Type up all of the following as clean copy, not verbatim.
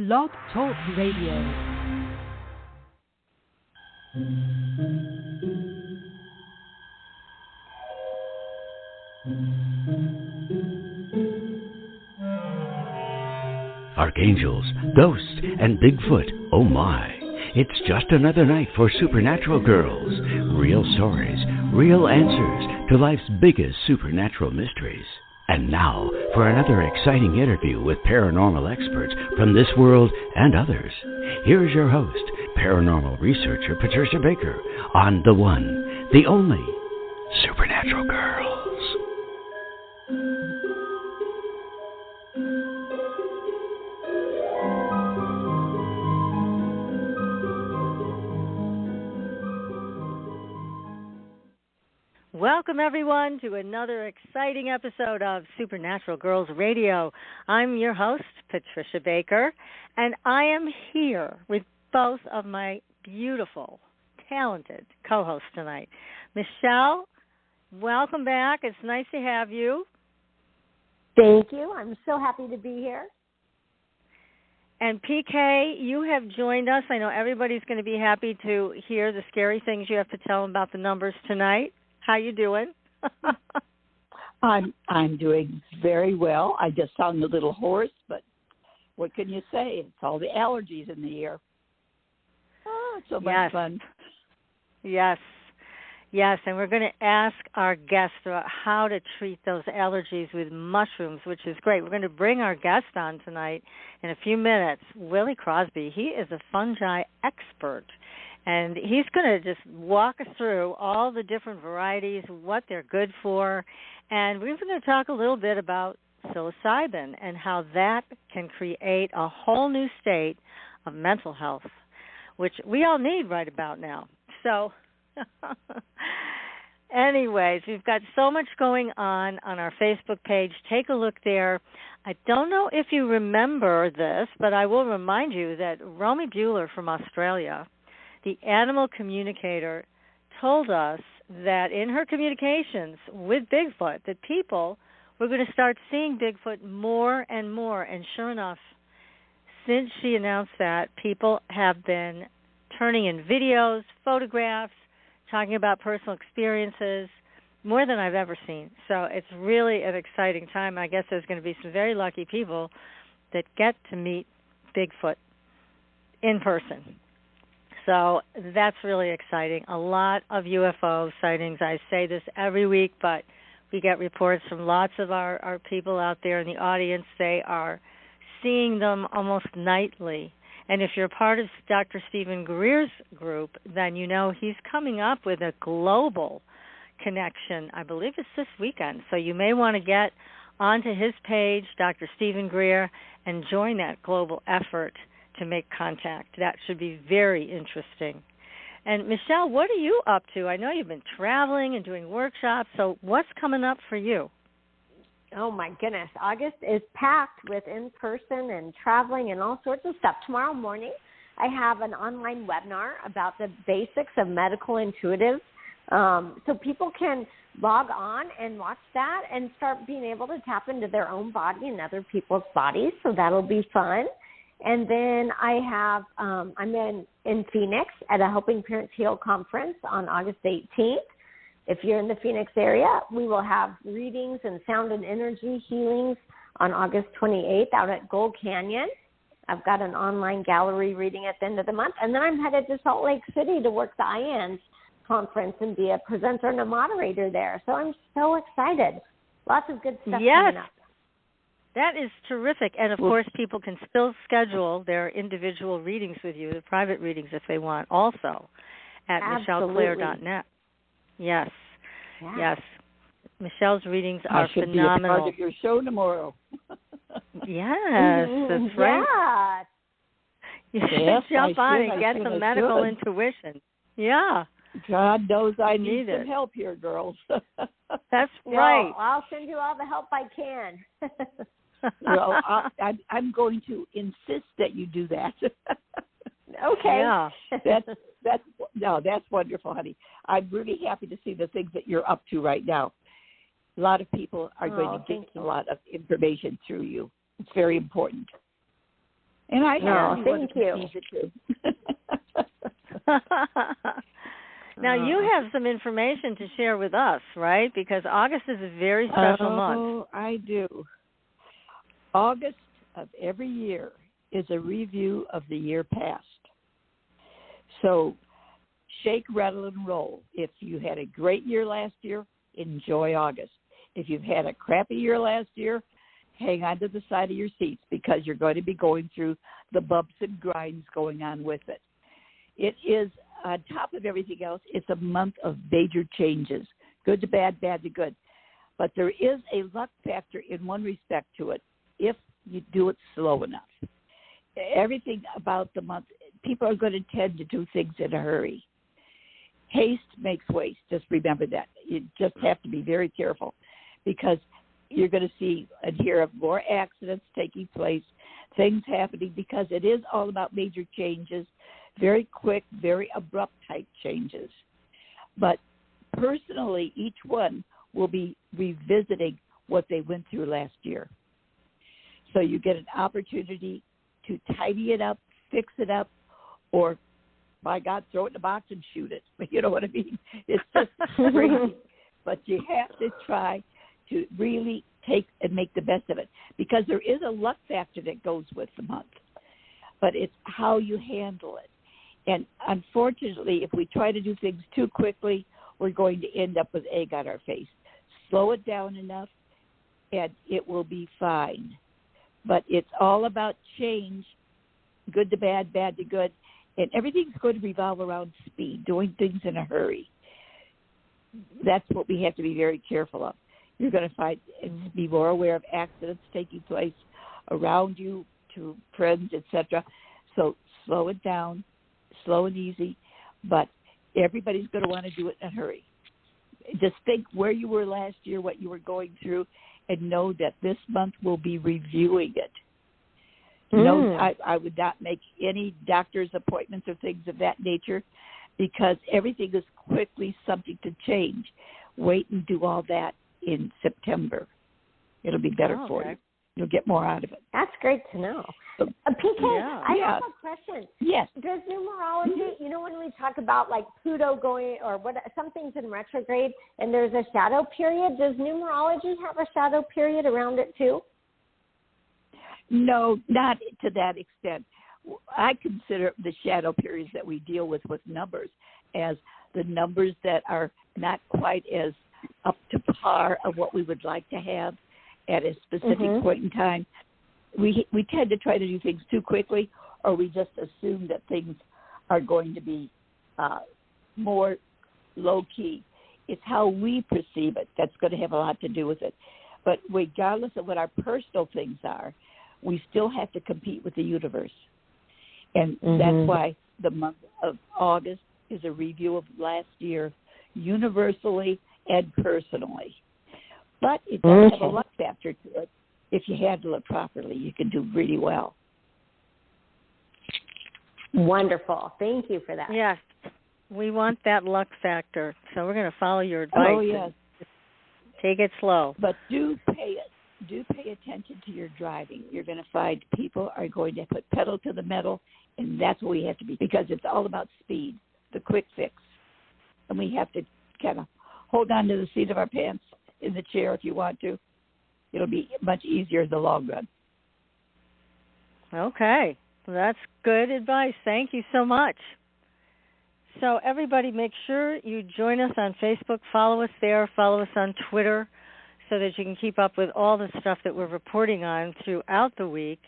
Blog Talk Radio. Archangels, ghosts, and Bigfoot, oh my. It's just another night for Supernatural Girls. Real stories, real answers to life's biggest supernatural mysteries. And now for another exciting interview with paranormal experts from this world and others. Here's your host, paranormal researcher Patricia Baker, on the one, the only Supernatural Girls. Welcome, everyone, to another exciting episode of Supernatural Girls Radio. I'm your host, Patricia Baker, and I am here with both of my beautiful, talented co-hosts tonight. Michelle, welcome back. It's nice to have you. Thank you. I'm so happy to be here. And PK, you have joined us. I know everybody's going to be happy to hear the scary things you have to tell them about the numbers tonight. How you doing? I'm doing very well. I just sound a little hoarse, but what can you say? It's all the allergies in the air. Oh, it's so much fun. Yes, and we're going to ask our guests about how to treat those allergies with mushrooms, which is great. We're going to bring our guest on tonight in a few minutes, Willie Crosby. He is a fungi expert. And he's going to just walk us through all the different varieties, what they're good for, and we're going to talk a little bit about psilocybin and how that can create a whole new state of mental health, which we all need right about now. So anyways, we've got so much going on our Facebook page. Take a look there. I don't know if you remember this, but I will remind you that Romy Buehler from Australia, the animal communicator, told us that in her communications with Bigfoot that people were going to start seeing Bigfoot more and more. And sure enough, since she announced that, people have been turning in videos, photographs, talking about personal experiences, more than I've ever seen. So it's really an exciting time. I guess there's going to be some very lucky people that get to meet Bigfoot in person. So that's really exciting. A lot of UFO sightings. I say this every week, but we get reports from lots of our people out there in the audience. They are seeing them almost nightly. And if you're part of Dr. Stephen Greer's group, then you know he's coming up with a global connection. I believe it's this weekend. So you may want to get onto his page, Dr. Stephen Greer, and join that global effort to make contact. That should be very interesting. And Michelle, what are you up to? I know you've been traveling and doing workshops, so what's coming up for you? Oh, my goodness. August is packed with in-person and traveling and all sorts of stuff. Tomorrow morning, I have an online webinar about the basics of medical intuitive. So people can log on and watch that and start being able to tap into their own body and other people's bodies. So that'll be fun. And then I have, I'm in Phoenix at a Helping Parents Heal conference on August 18th. If you're in the Phoenix area, we will have readings and sound and energy healings on August 28th out at Gold Canyon. I've got an online gallery reading at the end of the month. And then I'm headed to Salt Lake City to work the IANS conference and be a presenter and a moderator there. So I'm so excited. Lots of good stuff coming up. That is terrific. And, of course, people can still schedule their individual readings with you, the private readings if they want, also at michelleclaire.net. Yes. Michelle's readings are phenomenal. I should be a part of your show tomorrow. Yes, that's right. You should jump on and get some medical intuition. Yeah. God knows I need some help here, girls. That's right. Well, I'll send you all the help I can. Well, I'm going to insist that you do that. Okay. Yeah. That's wonderful, honey. I'm really happy to see the things that you're up to right now. A lot of people are going to get a lot of information through you. It's very important. And I thank you. Now, you have some information to share with us, right? Because August is a very special month. Oh, I do. August of every year is a review of the year past. So shake, rattle, and roll. If you had a great year last year, enjoy August. If you've had a crappy year last year, hang on to the side of your seats because you're going to be going through the bumps and grinds going on with it. It is, on top of everything else, it's a month of major changes, good to bad, bad to good. But there is a luck factor in one respect to it if you do it slow enough. Everything about the month, people are going to tend to do things in a hurry. Haste makes waste. Just remember that. You just have to be very careful because you're going to see and hear of more accidents taking place, things happening because it is all about major changes, very quick, very abrupt type changes. But personally, each one will be revisiting what they went through last year. So you get an opportunity to tidy it up, fix it up, or, by God, throw it in a box and shoot it. You know what I mean? It's just crazy. But you have to try to really take and make the best of it because there is a luck factor that goes with the month. But it's how you handle it. And unfortunately, if we try to do things too quickly, we're going to end up with egg on our face. Slow it down enough, and it will be fine. But it's all about change, good to bad, bad to good, and everything's going to revolve around speed, doing things in a hurry. That's what we have to be very careful of. You're going to find and be more aware of accidents taking place around you, to friends, etc. So slow it down, slow and easy, but everybody's going to want to do it in a hurry. Just think where you were last year, what you were going through, and know that this month we'll be reviewing it. No, I would not make any doctor's appointments or things of that nature because everything is quickly subject to change. Wait and do all that in September. It'll be better for you. You'll get more out of it. That's great to know. PK, I have a question. Yes. Does numerology, you know, when we talk about like Pluto going or what, something's in retrograde and there's a shadow period, does numerology have a shadow period around it too? No, not to that extent. I consider the shadow periods that we deal with numbers as the numbers that are not quite as up to par of what we would like to have at a specific point in time. We tend to try to do things too quickly, or we just assume that things are going to be more low-key. It's how we perceive it that's going to have a lot to do with it. But regardless of what our personal things are, we still have to compete with the universe. And that's why the month of August is a review of last year, universally and personally. But it does have a luck factor to it. If you handle it properly, you can do really well. Wonderful. Thank you for that. Yes. We want that luck factor. So we're going to follow your advice. Oh, yes. Take it slow. But do pay attention to your driving. You're going to find people are going to put pedal to the metal, and that's what we have to be, because it's all about speed, the quick fix. And we have to kind of hold on to the seat of our pants in the chair if you want to. It'll be much easier in the long run. Okay. Well, that's good advice. Thank you so much. So everybody, make sure you join us on Facebook. Follow us there. Follow us on Twitter so that you can keep up with all the stuff that we're reporting on throughout the week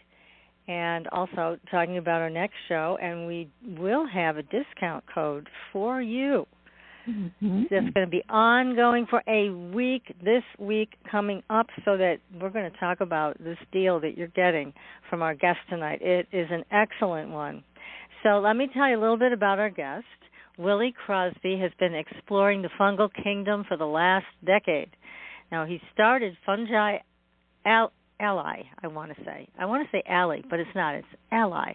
and also talking about our next show. And we will have a discount code for you. That's going to be ongoing for a week, this week coming up, so that we're going to talk about this deal that you're getting from our guest tonight. It is an excellent one. So let me tell you a little bit about our guest. Willie Crosby has been exploring the fungal kingdom for the last decade. Now, he started Fungi Ally, I want to say Ally, but it's not. It's Ally,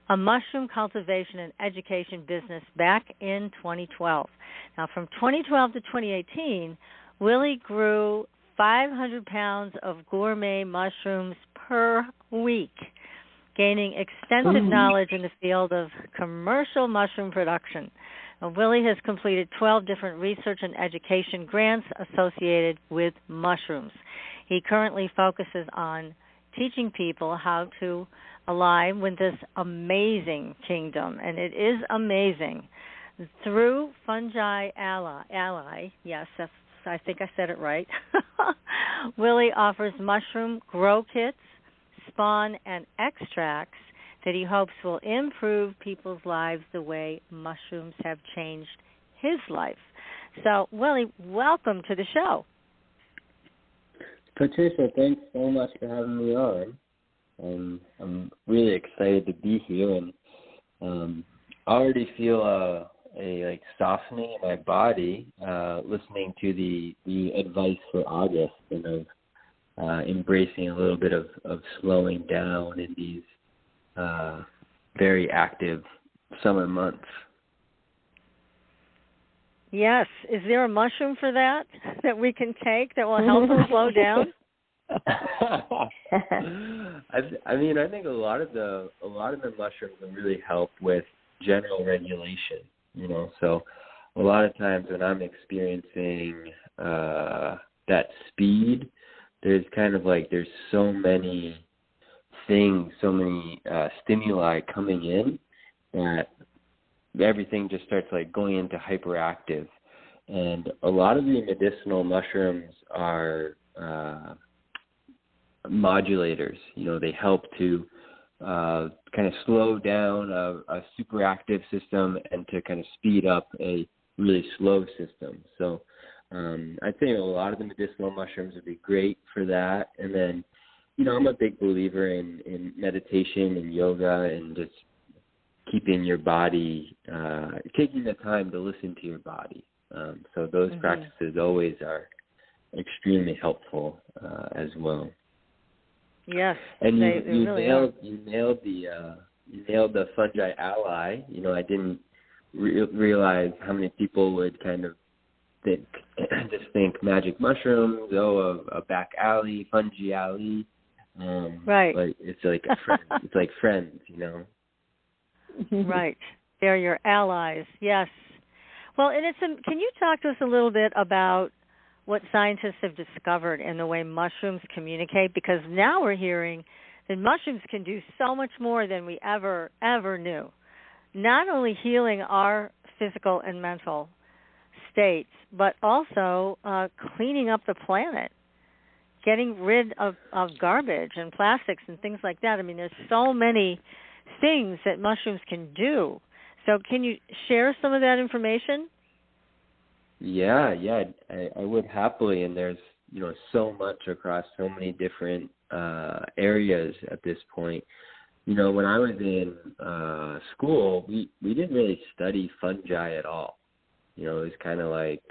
a mushroom cultivation and education business back in 2012. Now, from 2012 to 2018, Willie grew 500 pounds of gourmet mushrooms per week, gaining extensive knowledge in the field of commercial mushroom production. Willie has completed 12 different research and education grants associated with mushrooms. He currently focuses on teaching people how to align with this amazing kingdom, and it is amazing. Through Fungi Ally, yes, I think I said it right, Willie offers mushroom grow kits, spawn, and extracts that he hopes will improve people's lives the way mushrooms have changed his life. So, Willie, welcome to the show. Patricia, thanks so much for having me on. I'm really excited to be here, and I already feel a softening in my body listening to the advice for August and of embracing a little bit of slowing down in these very active summer months. Yes. Is there a mushroom for that we can take that will help us slow down? I think a lot of the mushrooms will really help with general regulation. So a lot of times when I'm experiencing that speed, there's so many things, so many stimuli coming in that everything just starts going into hyperactive. And a lot of the medicinal mushrooms are modulators. They help to kind of slow down a superactive system and to kind of speed up a really slow system. So I'd say a lot of the medicinal mushrooms would be great for that. And then, I'm a big believer in meditation and yoga and just keeping your body, taking the time to listen to your body. So those practices always are extremely helpful as well. Yes, and they really are. You nailed the Fungi Ally. I didn't realize how many people would kind of think magic mushrooms, a back alley, Fungi Alley. Right. But it's like a friend. It's like friends, Right. They're your allies. Yes. Well, and can you talk to us a little bit about what scientists have discovered in the way mushrooms communicate? Because now we're hearing that mushrooms can do so much more than we ever knew. Not only healing our physical and mental states, but also cleaning up the planet, getting rid of garbage and plastics and things like that. I mean, there's so many things that mushrooms can do. So can you share some of that information? Yeah, I would happily. And there's, so much across so many different areas at this point. When I was in school, we didn't really study fungi at all. It was kind of like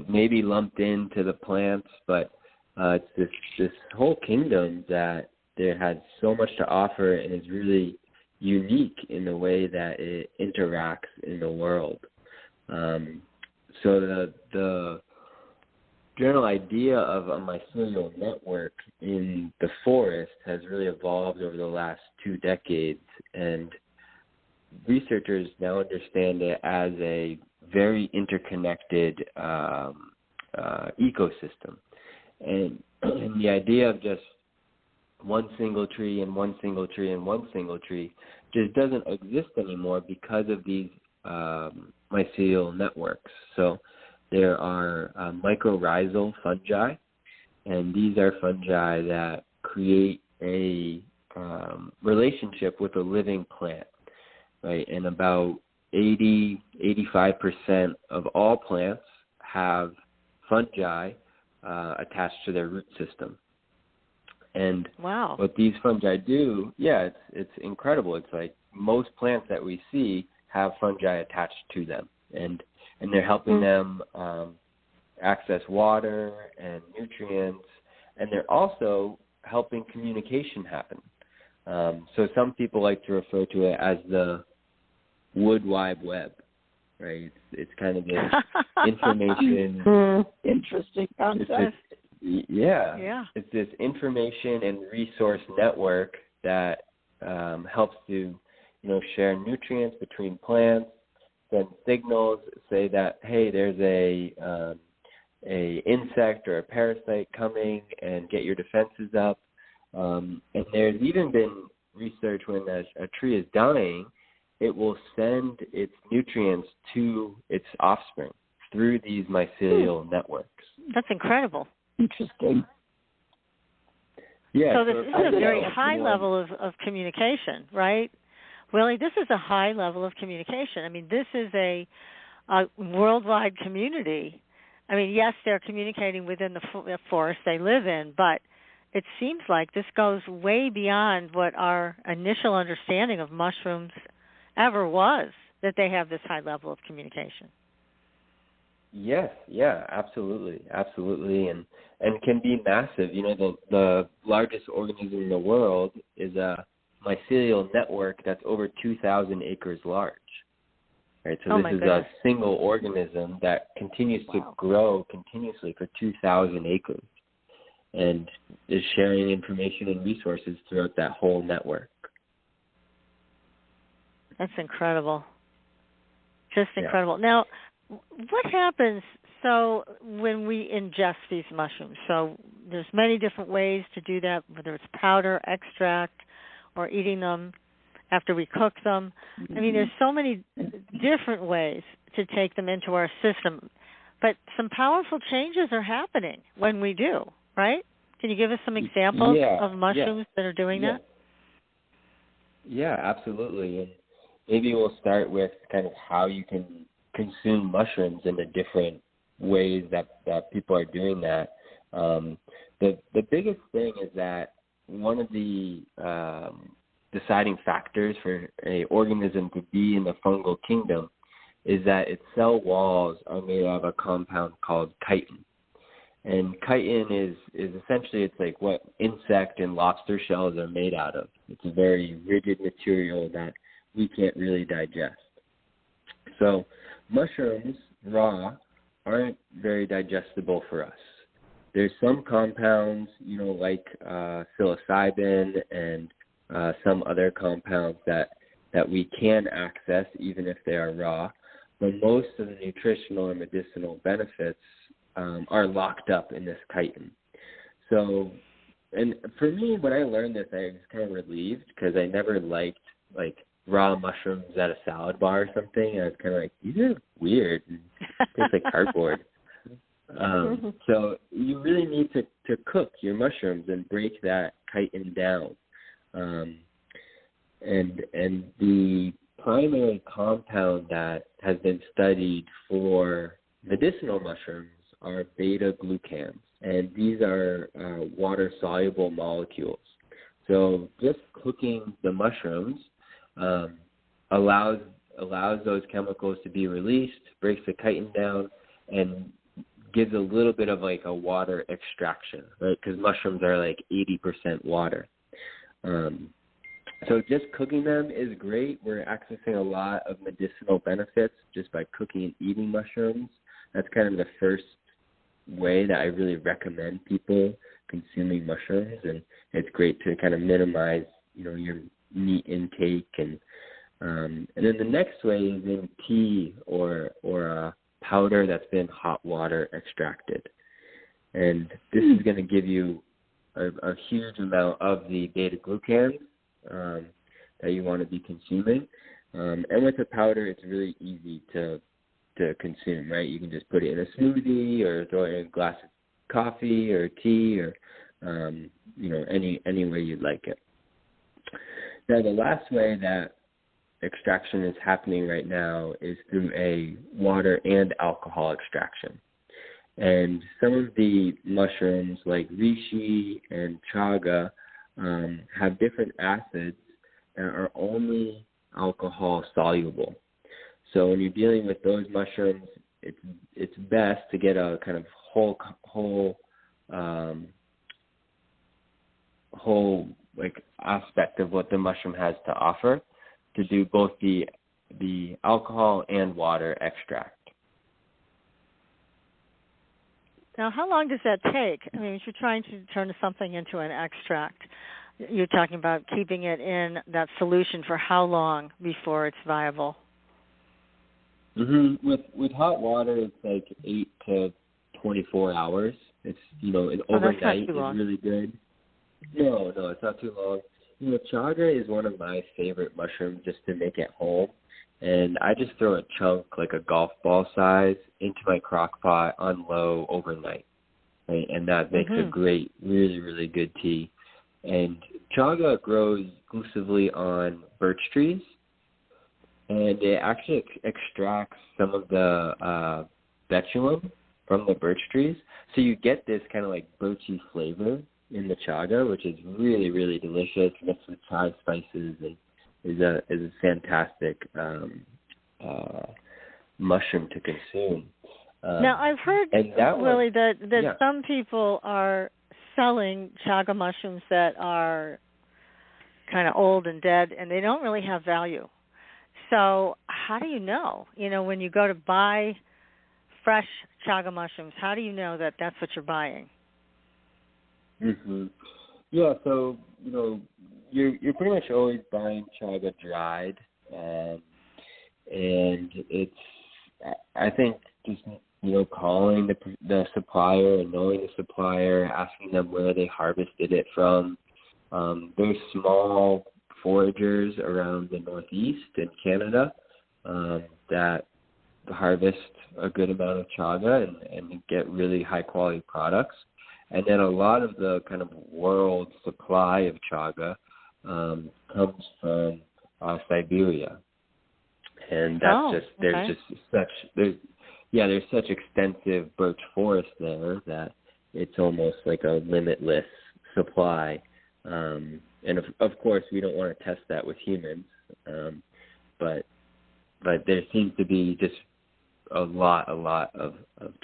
maybe lumped into the plants, but it's this whole kingdom that there had so much to offer and is really unique in the way that it interacts in the world. So the general idea of a mycelial network in the forest has really evolved over the last 2 decades, and researchers now understand it as a very interconnected ecosystem. And the idea of just one single tree and one single tree and one single tree just doesn't exist anymore because of these mycelial networks. So there are mycorrhizal fungi, and these are fungi that create a relationship with a living plant, right? And about 85% of all plants have fungi attached to their root system. And wow, what these fungi do, it's incredible. It's like most plants that we see have fungi attached to them, and they're helping them access water and nutrients, and they're also helping communication happen. So some people like to refer to it as the wood wide web, right? It's kind of this information. Interesting concept. It's this information and resource network that helps to, share nutrients between plants, send signals, say that, hey, there's a insect or a parasite coming, and get your defenses up. And there's even been research when a tree is dying, it will send its nutrients to its offspring through these mycelial networks. That's incredible. Interesting. Yeah. So this is a very high level of communication, right? Willie, this is a high level of communication. I mean, this is a worldwide community. I mean, yes, they're communicating within the forest they live in, but it seems like this goes way beyond what our initial understanding of mushrooms ever was, that they have this high level of communication. Yes, yeah, absolutely, and can be massive. The largest organism in the world is a mycelial network that's over 2,000 acres large. Right, so this is a single organism that continues to grow continuously for 2,000 acres, and is sharing information and resources throughout that whole network. That's incredible. Just incredible. Yeah. Now, what happens when we ingest these mushrooms? So there's many different ways to do that, whether it's powder, extract, or eating them after we cook them. I mean, there's so many different ways to take them into our system. But some powerful changes are happening when we do, right? Can you give us some examples of mushrooms that are doing that? Yeah, absolutely. And maybe we'll start with kind of how you can consume mushrooms in the different ways that people are doing that. The biggest thing is that one of the deciding factors for an organism to be in the fungal kingdom is that its cell walls are made of a compound called chitin. And chitin is essentially, it's like what insect and lobster shells are made out of. It's a very rigid material that we can't really digest. So mushrooms, raw, aren't very digestible for us. There's some compounds, like psilocybin and some other compounds that we can access even if they are raw. But most of the nutritional and medicinal benefits are locked up in this chitin. So, and for me, when I learned this, I was kind of relieved because I never liked raw mushrooms at a salad bar or something. I was kind of like, these are weird and taste like cardboard. So you really need to cook your mushrooms and break that chitin down. And the primary compound that has been studied for medicinal mushrooms are beta-glucans, and these are water-soluble molecules. So just cooking the mushrooms allows those chemicals to be released, breaks the chitin down, and gives a little bit of like a water extraction, right? Because mushrooms are like 80% water. So just cooking them is great. We're accessing a lot of medicinal benefits just by cooking and eating mushrooms. That's kind of the first way that I really recommend people consuming mushrooms, and it's great to kind of minimize, your meat intake, and then the next way is in tea or a powder that's been hot water extracted, and this is going to give you a huge amount of the beta-glucans that you want to be consuming, and with a powder, it's really easy to consume, right? You can just put it in a smoothie or throw it in a glass of coffee or tea or, any way you'd like it. Now, the last way that extraction is happening right now is through a water and alcohol extraction. And some of the mushrooms like reishi and chaga have different acids that are only alcohol soluble. So when you're dealing with those mushrooms, it's best to get a kind of whole like aspect of what the mushroom has to offer, to do both the alcohol and water extract. Now, how long does that take? I mean, if you're trying to turn something into an extract, you're talking about keeping it in that solution for how long before it's viable? With hot water, it's like 8 to 24 hours. It's, overnight is really good. No, it's not too long. Chaga is one of my favorite mushrooms just to make at home. And I just throw a chunk, like a golf ball size, into my crock pot on low overnight. Right? And that makes a great, really, really good tea. And chaga grows exclusively on birch trees. And it actually extracts some of the betulum from the birch trees. So you get this kind of like birchy flavor in the chaga, which is really, really delicious, mixed with chai spices, and is a fantastic mushroom to consume. Now, I've heard, Willie, that some people are selling chaga mushrooms that are kind of old and dead, and they don't really have value. So how do you know? When you go to buy fresh chaga mushrooms, how do you know that that's what you're buying? Yeah, so, you're pretty much always buying chaga dried, and it's, I think, just, calling the supplier and knowing the supplier, asking them where they harvested it from. There's small foragers around the Northeast in Canada that harvest a good amount of chaga and get really high-quality products. And then a lot of the kind of world supply of chaga comes from Siberia, and that's there's such extensive birch forest there that it's almost like a limitless supply. And of course, we don't want to test that with humans, but there seems to be just a lot of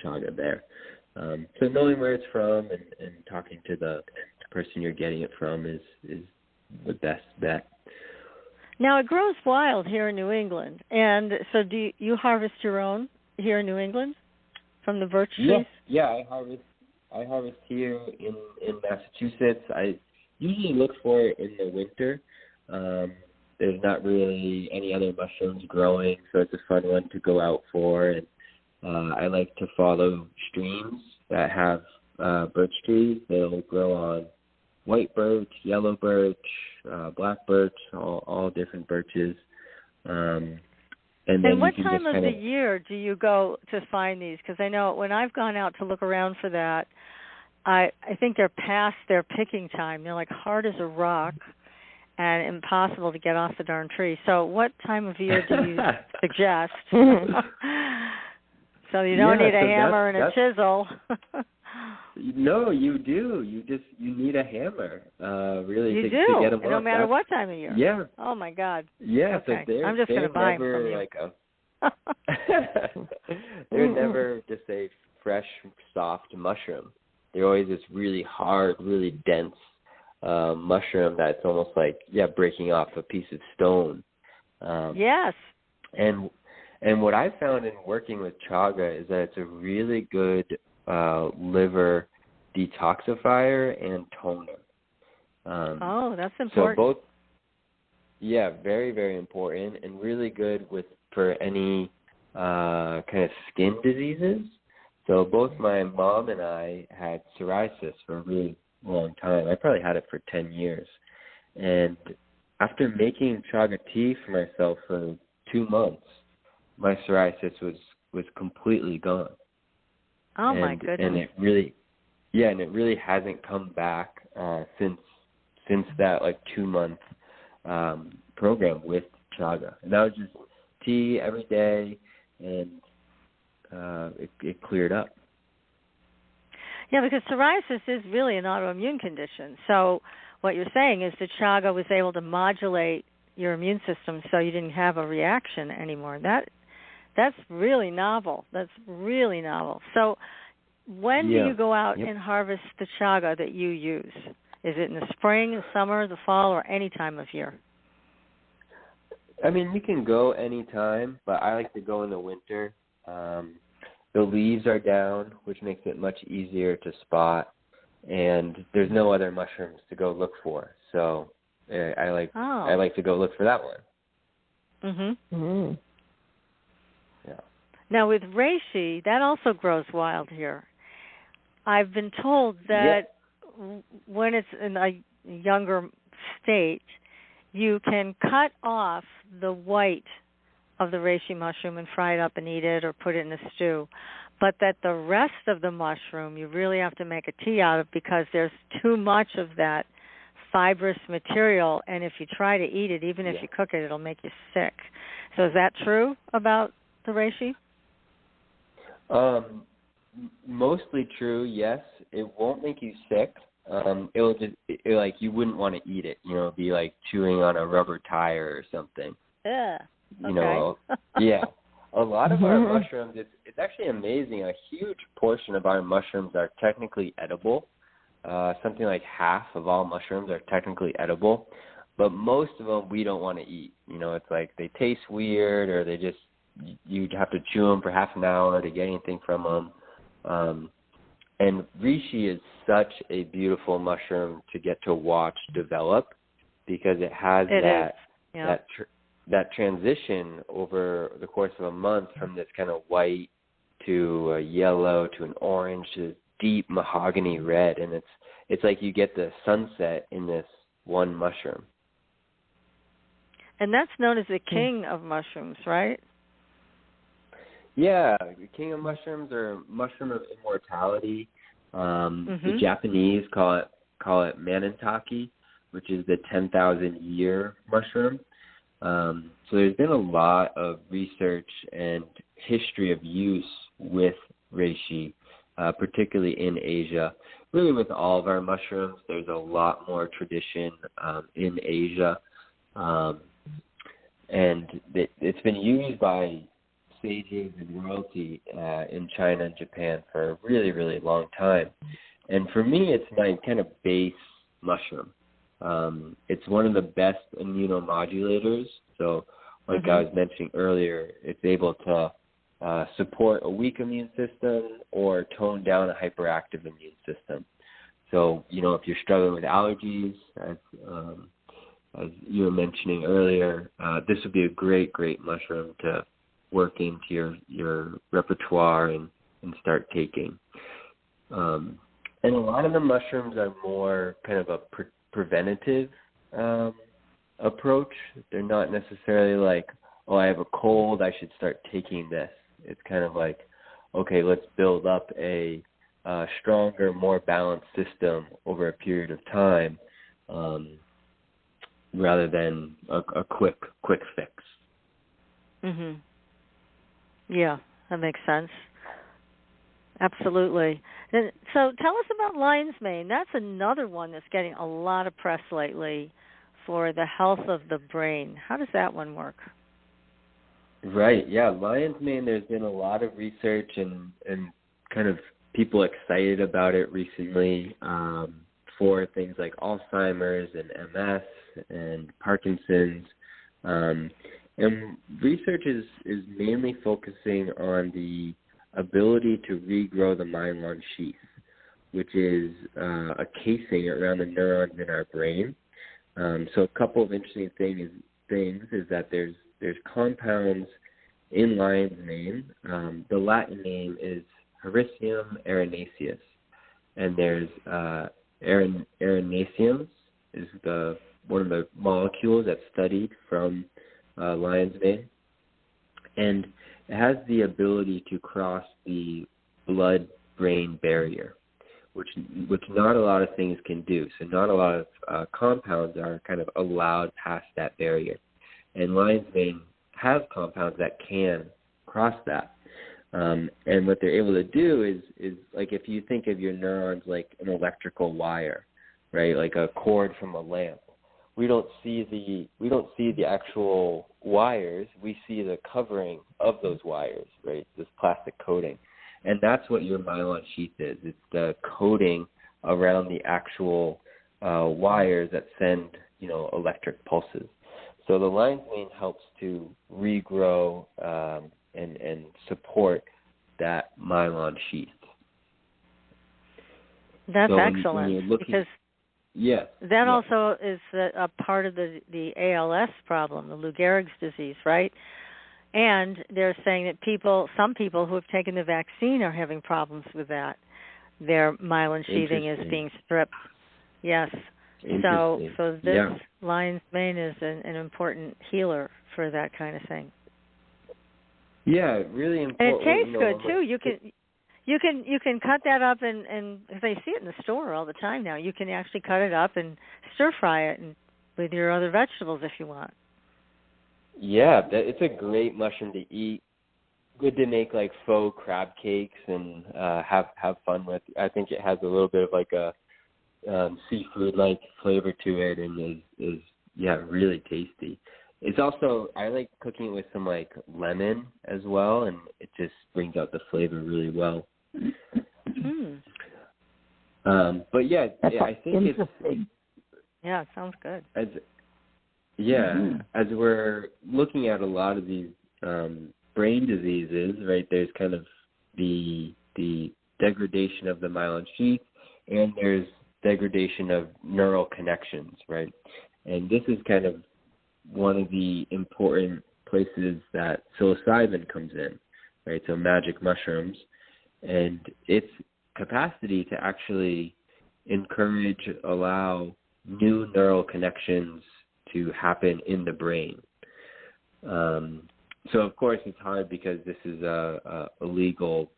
chaga there. So knowing where it's from and talking to the person you're getting it from is the best bet. Now, it grows wild here in New England, and so do you harvest your own here in New England from the birch trees? Yeah, I harvest here in Massachusetts. I usually look for it in the winter. There's not really any other mushrooms growing, so it's a fun one to go out for. And I like to follow streams that have birch trees. They'll grow on white birch, yellow birch, black birch, all different birches. And what time of the year do you go to find these? Because I know when I've gone out to look around for that, I think they're past their picking time. They're like hard as a rock and impossible to get off the darn tree. So what time of year do you suggest? So you don't need a hammer and a chisel. No, you do. You need a hammer, really, to get them off. No matter what time of year. Yeah. Oh my God. Yeah. Okay. So I'm just going to buy them from you. They're never just a fresh, soft mushroom. They're always this really hard, really dense mushroom that's almost like breaking off a piece of stone. Yes. And what I found in working with chaga is that it's a really good liver detoxifier and toner. That's important. So both, very, very important, and really good for any kind of skin diseases. So both my mom and I had psoriasis for a really long time. I probably had it for 10 years. And after making chaga tea for myself for 2 months, my psoriasis was completely gone. Oh, my goodness. And it really hasn't come back since that 2-month program with chaga. And that was just tea every day, and it cleared up. Yeah, because psoriasis is really an autoimmune condition. So what you're saying is that chaga was able to modulate your immune system so you didn't have a reaction anymore. That's really novel. That's really novel. So when do you go out and harvest the chaga that you use? Is it in the spring, the summer, the fall, or any time of year? I mean, you can go any time, but I like to go in the winter. The leaves are down, which makes it much easier to spot, and there's no other mushrooms to go look for. So I like to go look for that one. Mhm. Yeah. Now with reishi, that also grows wild here. I've been told that when it's in a younger state, you can cut off the white of the reishi mushroom and fry it up and eat it or put it in a stew. But that the rest of the mushroom you really have to make a tea out of because there's too much of that fibrous material, and if you try to eat it, even if you cook it, it'll make you sick. So is that true about the reishi? Mostly true, yes. It won't make you sick. It'll just like you wouldn't want to eat it. You know, it'd be like chewing on a rubber tire or something. Yeah. You know, yeah. A lot of our mushrooms, it's actually amazing. A huge portion of our mushrooms are technically edible. Something like half of all mushrooms are technically edible, but most of them we don't want to eat. You know, it's like they taste weird, or they just you'd have to chew them for half an hour to get anything from them. And reishi is such a beautiful mushroom to get to watch develop because it has that transition over the course of a month from this kind of white to a yellow to an orange to this deep mahogany red, and it's like you get the sunset in this one mushroom. And that's known as the king of mushrooms, right? Yeah, the king of mushrooms or mushroom of immortality. The Japanese call it manentaki, which is the 10,000 year mushroom. So there's been a lot of research and history of use with reishi, particularly in Asia. Really with all of our mushrooms, there's a lot more tradition in Asia. And it's been used by sages and royalty in China and Japan for a really, really long time. And for me, it's my kind of base mushroom. It's one of the best immunomodulators. So like I was mentioning earlier, it's able to support a weak immune system or tone down a hyperactive immune system. So, you know, if you're struggling with allergies, as you were mentioning earlier, this would be a great, great mushroom to work into your repertoire and start taking. And a lot of the mushrooms are more kind of a preventative approach. They're not necessarily like, oh, I have a cold, I should start taking this. It's kind of like, okay, let's build up a stronger, more balanced system over a period of time, rather than a quick fix. Yeah, that makes sense. Absolutely. And so tell us about lion's mane. That's another one that's getting a lot of press lately for the health of the brain. How does that one work? Right, yeah. Lion's mane, there's been a lot of research and kind of people excited about it recently for things like Alzheimer's and MS and Parkinson's. And research is mainly focusing on the ability to regrow the myelin sheath, which is a casing around the neurons in our brain. So a couple of interesting things is that there's compounds in lion's mane. The Latin name is Hericium erinaceus, and there's erinaceum is one of the molecules that's studied from lion's mane, and it has the ability to cross the blood-brain barrier, which not a lot of things can do. So not a lot of compounds are kind of allowed past that barrier, and lion's mane has compounds that can cross that. And what they're able to do is like if you think of your neurons like an electrical wire, right, like a cord from a lamp. We don't see the actual wires. We see the covering of those wires, right? This plastic coating, and that's what your myelin sheath is. It's the coating around the actual wires that send, electric pulses. So the lion's mane helps to regrow and support that myelin sheath. That's excellent because That also is a part of the ALS problem, the Lou Gehrig's disease, right? And they're saying that some people who have taken the vaccine are having problems with that. Their myelin sheathing is being stripped. Yes. So this lion's mane is an important healer for that kind of thing. Yeah, really important. And it tastes good too. You can cut that up and they see it in the store all the time now. You can actually cut it up and stir fry it with your other vegetables if you want. Yeah, it's a great mushroom to eat. Good to make like faux crab cakes and have fun with. I think it has a little bit of like a seafood-like flavor to it, and is really tasty. It's also, I like cooking it with some like lemon as well, and it just brings out the flavor really well. But I think it's. Yeah, it sounds good. As we're looking at a lot of these brain diseases, right? There's kind of the degradation of the myelin sheath, and there's degradation of neural connections, right? And this is kind of one of the important places that psilocybin comes in, right? So magic mushrooms, and its capacity to actually allow new neural connections to happen in the brain. So of course it's hard because this is a legal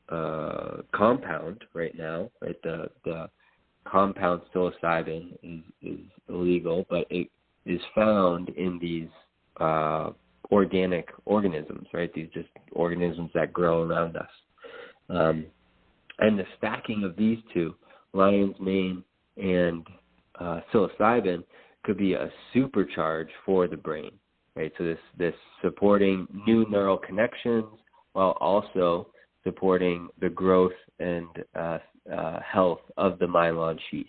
compound right now, right? The compound psilocybin is illegal, but it is found in these organic organisms, right? These just organisms that grow around us. And the stacking of these two, lion's mane and psilocybin, could be a supercharge for the brain, right? So this supporting new neural connections while also supporting the growth and health of the myelin sheath.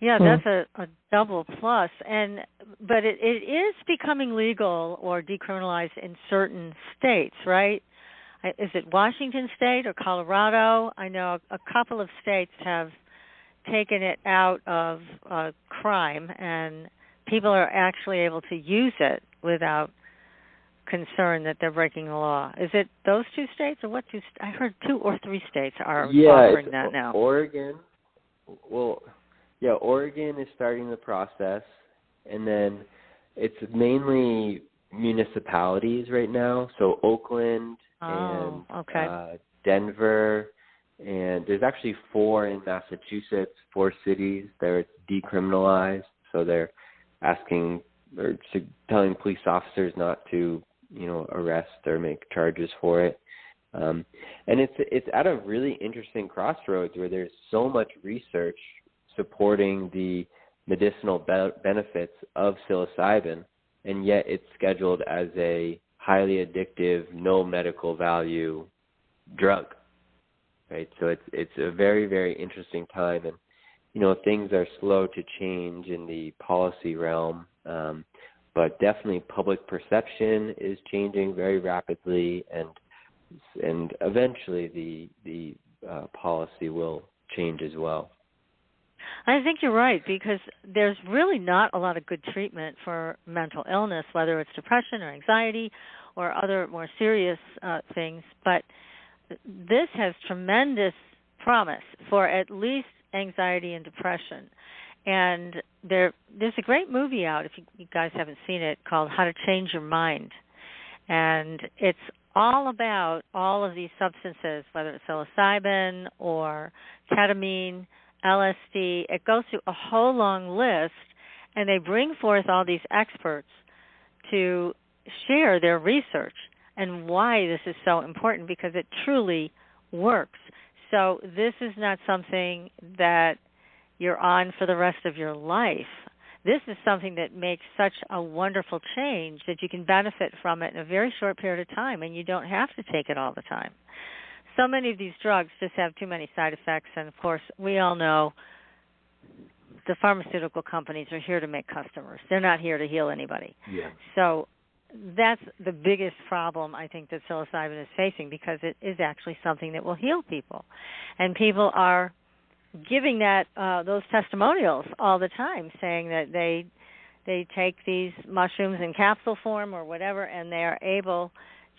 Yeah, that's a double plus. But it is becoming legal or decriminalized in certain states, right? Is it Washington State or Colorado? I know a couple of states have taken it out of crime, and people are actually able to use it without concern that they're breaking the law. Is it those two states, or what two? I heard 2 or 3 states are offering that now. Oregon. Well, Oregon is starting the process, and then it's mainly municipalities right now. So Oakland and Denver, and there's actually 4 in Massachusetts, 4 cities that it's decriminalized. So they're telling police officers not to, arrest or make charges for it. And it's at a really interesting crossroads where there's so much research supporting the medicinal benefits of psilocybin, and yet it's scheduled as a highly addictive, no medical value drug, right? So it's a very, very interesting time, and things are slow to change in the policy realm, but definitely public perception is changing very rapidly, and eventually the policy will change as well. I think you're right, because there's really not a lot of good treatment for mental illness, whether it's depression or anxiety or other more serious things. But this has tremendous promise for at least anxiety and depression. And there's a great movie out, if you guys haven't seen it, called How to Change Your Mind. And it's all about all of these substances, whether it's psilocybin or ketamine, LSD. It goes through a whole long list, and they bring forth all these experts to share their research and why this is so important, because it truly works. So this is not something that you're on for the rest of your life. This is something that makes such a wonderful change that you can benefit from it in a very short period of time, and you don't have to take it all the time. So many of these drugs just have too many side effects, and of course, we all know the pharmaceutical companies are here to make customers. They're not here to heal anybody. Yeah. So that's the biggest problem I think that psilocybin is facing, because it is actually something that will heal people. And people are giving that those testimonials all the time, saying that they take these mushrooms in capsule form or whatever, and they are able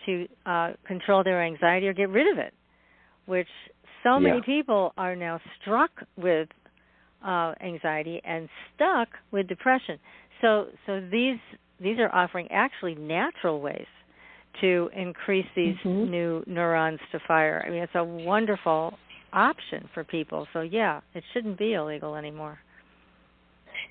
to control their anxiety or get rid of it, which so many people are now struck with anxiety and stuck with depression. So these are offering actually natural ways to increase these new neurons to fire. I mean, it's a wonderful option for people. So, yeah, it shouldn't be illegal anymore.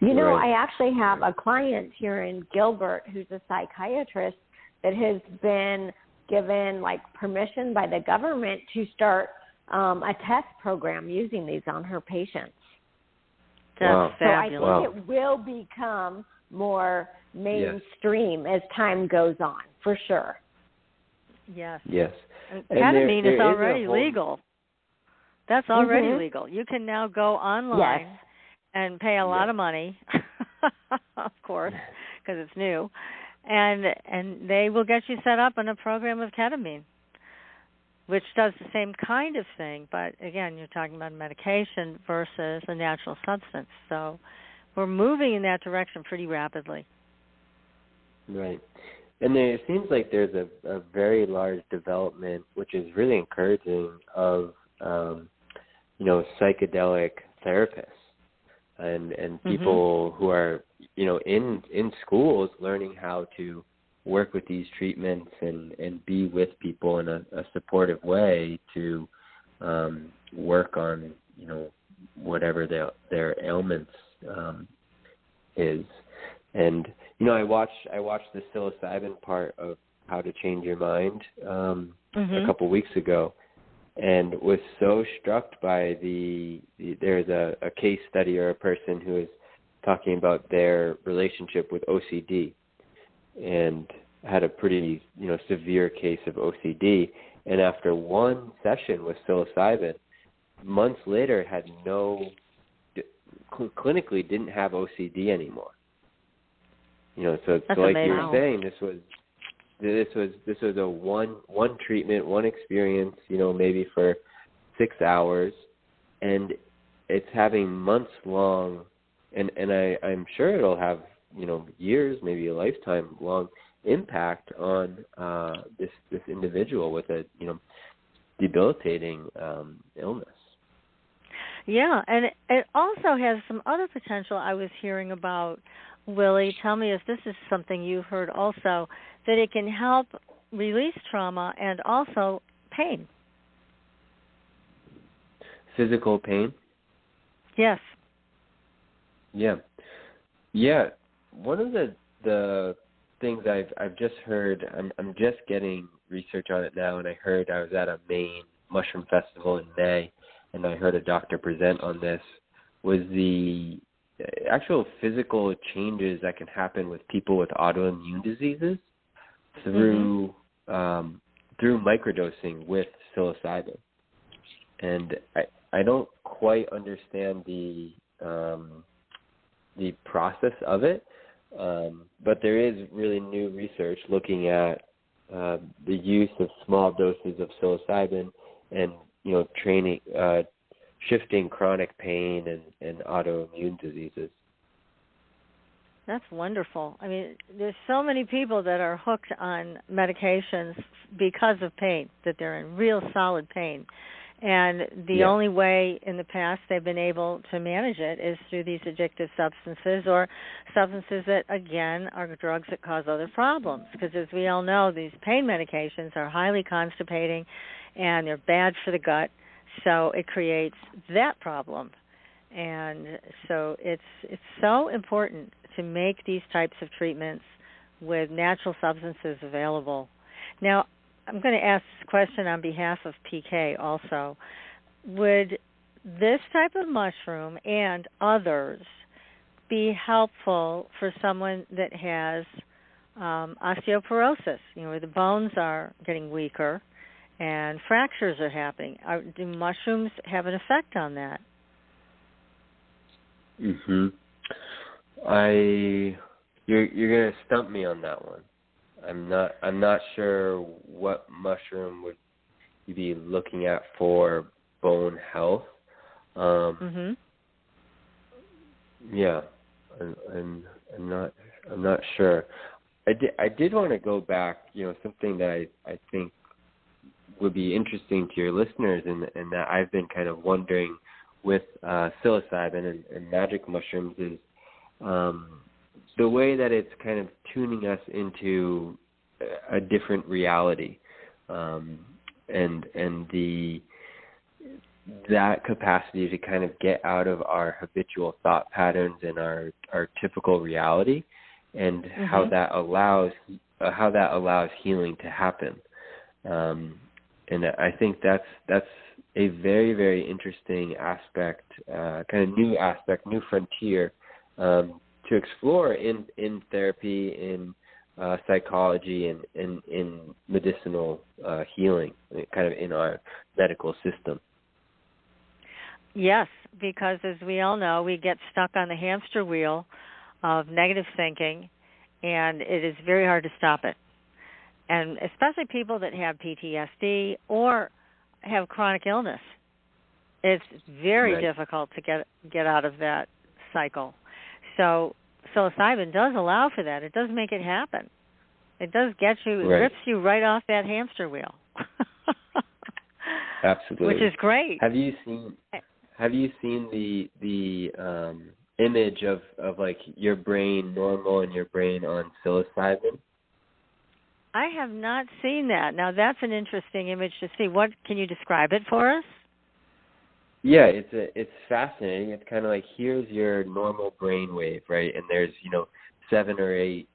You know, I actually have a client here in Gilbert who's a psychiatrist that has been given, like, permission by the government to start a test program using these on her patients. That's fabulous. So I think it will become more mainstream as time goes on, for sure. Yes. Yes. And ketamine is already legal. That's already legal. You can now go online and pay a lot of money, of course, because it's new, and they will get you set up on a program of ketamine, which does the same kind of thing. But, again, you're talking about medication versus a natural substance. So we're moving in that direction pretty rapidly. Right. And it seems like there's a very large development, which is really encouraging, of, psychedelic therapists and people who are, in schools learning how to work with these treatments and be with people in a supportive way to work on, whatever their ailments is. And, I watched the psilocybin part of How to Change Your Mind a couple of weeks ago, and was so struck by there's a case study or a person who is talking about their relationship with OCD and had a pretty, severe case of OCD. And after one session with psilocybin, months later had clinically didn't have OCD anymore. So it's like you were saying, this was a one treatment, one experience, maybe for 6 hours, and it's having months long, and I'm sure it'll have years, maybe a lifetime long impact on this individual with a debilitating illness. Yeah, and it also has some other potential I was hearing about. Willie, tell me if this is something you've heard also, that it can help release trauma and also pain. Physical pain? Yes. Yeah. One of the things I've just heard, I'm just getting research on it now, and I heard I was at a Maine mushroom festival in May, and I heard a doctor present on this, was the actual physical changes that can happen with people with autoimmune diseases through microdosing with psilocybin. And I don't quite understand the process of it, but there is really new research looking at the use of small doses of psilocybin and shifting chronic pain and autoimmune diseases. That's wonderful. I mean, there's so many people that are hooked on medications because of pain, that they're in real solid pain. And the only way in the past they've been able to manage it is through these addictive substances, or substances that, again, are drugs that cause other problems. Because as we all know, these pain medications are highly constipating and they're bad for the gut. So it creates that problem. And so it's so important to make these types of treatments with natural substances available. Now, I'm going to ask this question on behalf of PK also. Would this type of mushroom and others be helpful for someone that has osteoporosis, where the bones are getting weaker and fractures are happening? Do mushrooms have an effect on that? You're gonna stump me on that one. I'm not sure what mushroom would you be looking at for bone health. Yeah, I'm not sure. I did want to go back. Something that I think would be interesting to your listeners, and that I've been kind of wondering with psilocybin and magic mushrooms is the way that it's kind of tuning us into a different reality, and that capacity to kind of get out of our habitual thought patterns and our typical reality, and how that allows healing to happen. And I think that's a very, very interesting aspect, kind of new aspect, new frontier to explore in therapy, in psychology, and in medicinal healing, kind of in our medical system. Yes, because as we all know, we get stuck on the hamster wheel of negative thinking, and it is very hard to stop it. And especially people that have PTSD or have chronic illness, it's very difficult to get out of that cycle. So psilocybin does allow for that. It does make it happen. It does get you, it rips you right off that hamster wheel. Absolutely, which is great. Have you seen the image of like your brain normal and your brain on psilocybin? I have not seen that. Now that's an interesting image to see. What can you describe it for us? Yeah, it's fascinating. It's kind of like, here's your normal brain wave, right? And there's 7 or 8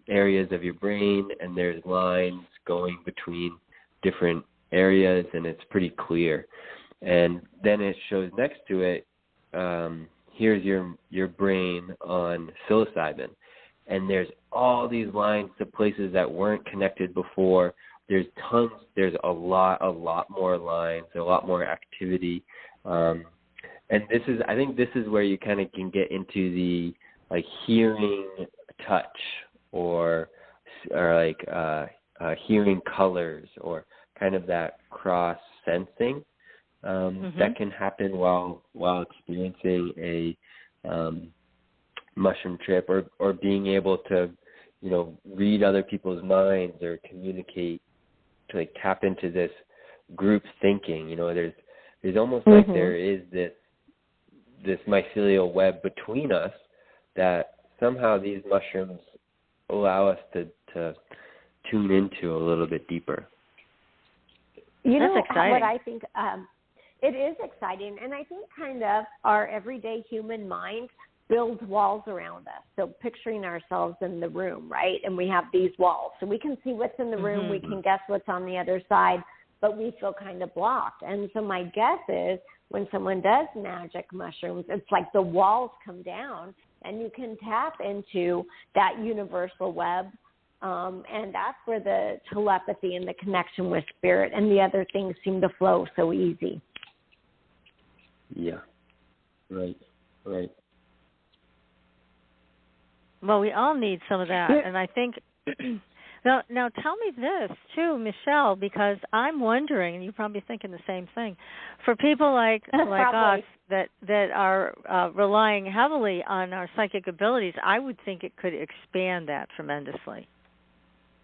areas of your brain, and there's lines going between different areas, and it's pretty clear. And then it shows next to it, here's your brain on psilocybin. And there's all these lines to places that weren't connected before. There's a lot more lines, a lot more activity. And I think this is where you kind of can get into the like hearing touch or like hearing colors, or kind of that cross sensing that can happen while experiencing a mushroom trip, or being able to read other people's minds, or communicate, to like tap into this group thinking. There's almost like there is this mycelial web between us that somehow these mushrooms allow us to tune into a little bit deeper. That's exciting. What I think, it is exciting, and I think kind of our everyday human mind builds walls around us. So picturing ourselves in the room, right? And we have these walls. So we can see what's in the room, we can guess what's on the other side, but we feel kind of blocked. And so my guess is when someone does magic mushrooms, it's like the walls come down and you can tap into that universal web. And that's where the telepathy and the connection with spirit and the other things seem to flow so easy. Yeah, right. Well, we all need some of that, and I think now tell me this too, Michelle, because I'm wondering, and you're probably thinking the same thing, for people like us that are relying heavily on our psychic abilities, I would think it could expand that tremendously.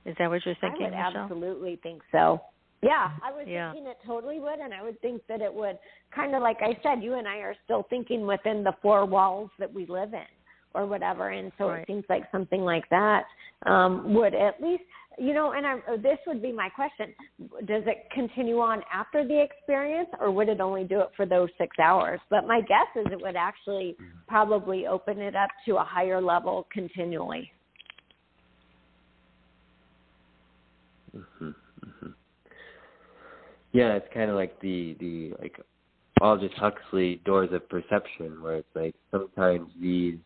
Is that what you're thinking, Michelle? I would absolutely think so. Yeah, I was thinking it totally would, and I would think that it would, kind of like I said, you and I are still thinking within the 4 walls that we live in, or whatever, and so it seems like something like that would at least, and this would be my question, does it continue on after the experience, or would it only do it for those 6 hours? But my guess is it would actually probably open it up to a higher level continually. Yeah, it's kind of like the like Aldous Huxley doors of perception, where it's like sometimes these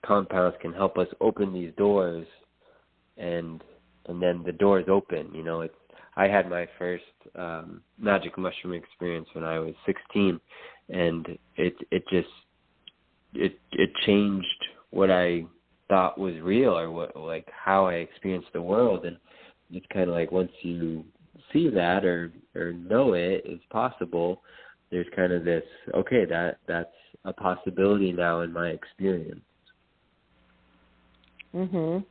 compounds can help us open these doors, and then the doors open. I had my first magic mushroom experience when I was 16, and it changed what I thought was real, or how I experienced the world. And it's kind of like, once you see that or know it is possible, there's kind of this, okay, that's a possibility now in my experience. Mhm.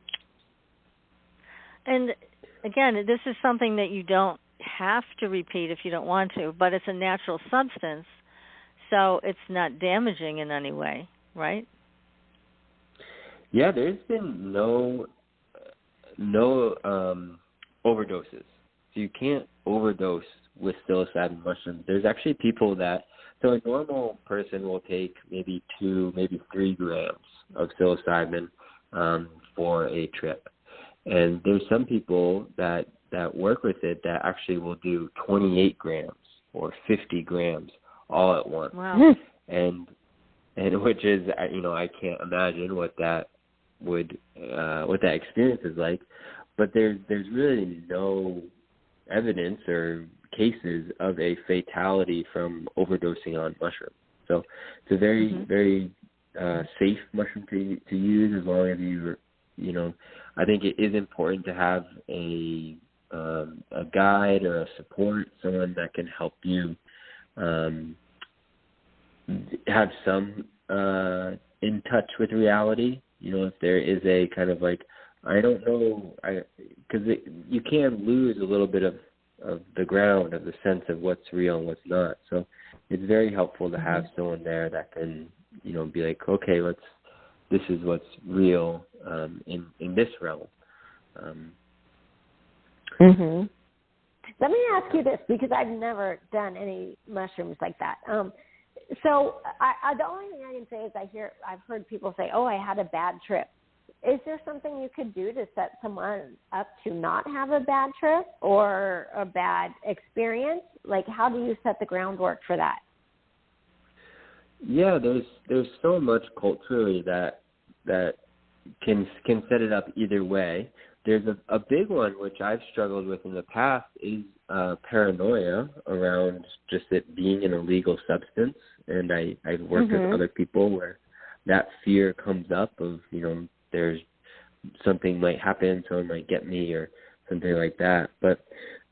And again, this is something that you don't have to repeat if you don't want to, but it's a natural substance, so it's not damaging in any way, right? Yeah, there's been no overdoses. So you can't overdose with psilocybin mushrooms. There's actually people so a normal person will take maybe 2, maybe 3 grams of psilocybin for a trip. And there's some people that work with it that actually will do 28 grams or 50 grams all at once. Wow. And which is, I can't imagine what that experience is like. But there's really no evidence or cases of a fatality from overdosing on mushrooms. So it's a very, very safe mushroom to use, as long as I think it is important to have a guide or a support, someone that can help you have some in touch with reality. If there is a kind of like, I don't know, because you can lose a little bit of the ground, of the sense of what's real and what's not. So it's very helpful to have someone there that can, be like, okay, this is what's real in this realm. Let me ask you this, because I've never done any mushrooms like that. So the only thing I can say is I've heard people say, oh, I had a bad trip. Is there something you could do to set someone up to not have a bad trip or a bad experience? Like, how do you set the groundwork for that? Yeah, there's so much culturally that can set it up either way. There's a big one which I've struggled with in the past is paranoia around just it being an illegal substance, and I've worked with other people where that fear comes up of there's something might happen, someone might get me or something like that. But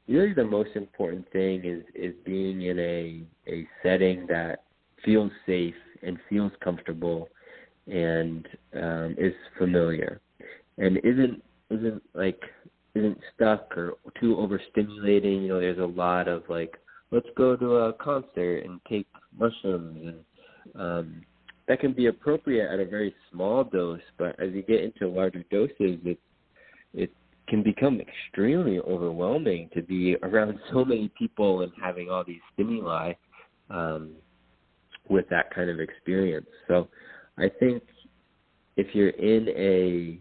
really the most important thing is being in a setting that feels safe and feels comfortable and is familiar and isn't stuck or too overstimulating. There's a lot of like, let's go to a concert and take mushrooms, and that can be appropriate at a very small dose, but as you get into larger doses, it can become extremely overwhelming to be around so many people and having all these stimuli with that kind of experience. So I think if you're in a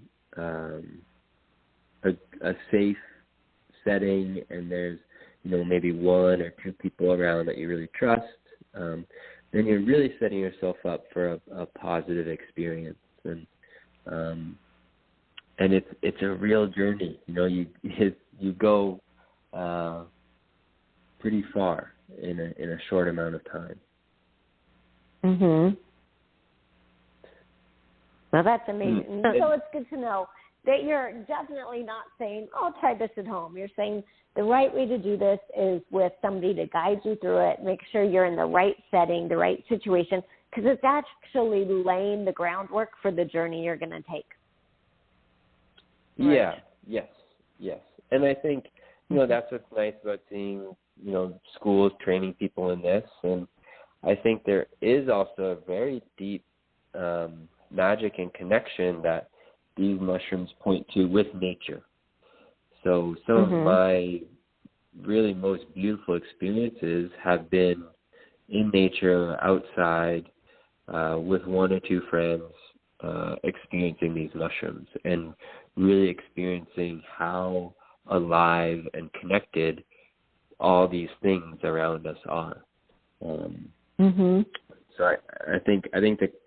safe setting and there's maybe 1 or 2 people around that you really trust, then you're really setting yourself up for a positive experience, and it's a real journey. You go pretty far in a short amount of time. Well, that's amazing. So it's good to know that you're definitely not saying, oh, try this at home. You're saying the right way to do this is with somebody to guide you through it, make sure you're in the right setting, the right situation, because it's actually laying the groundwork for the journey you're going to take. Right. Yeah, yes. And I think, that's what's nice about seeing, schools training people in this. And I think there is also a very deep magic and connection that these mushrooms point to with nature. So some of my really most beautiful experiences have been in nature, outside, with 1 or 2 friends, experiencing these mushrooms and really experiencing how alive and connected all these things around us are. So I think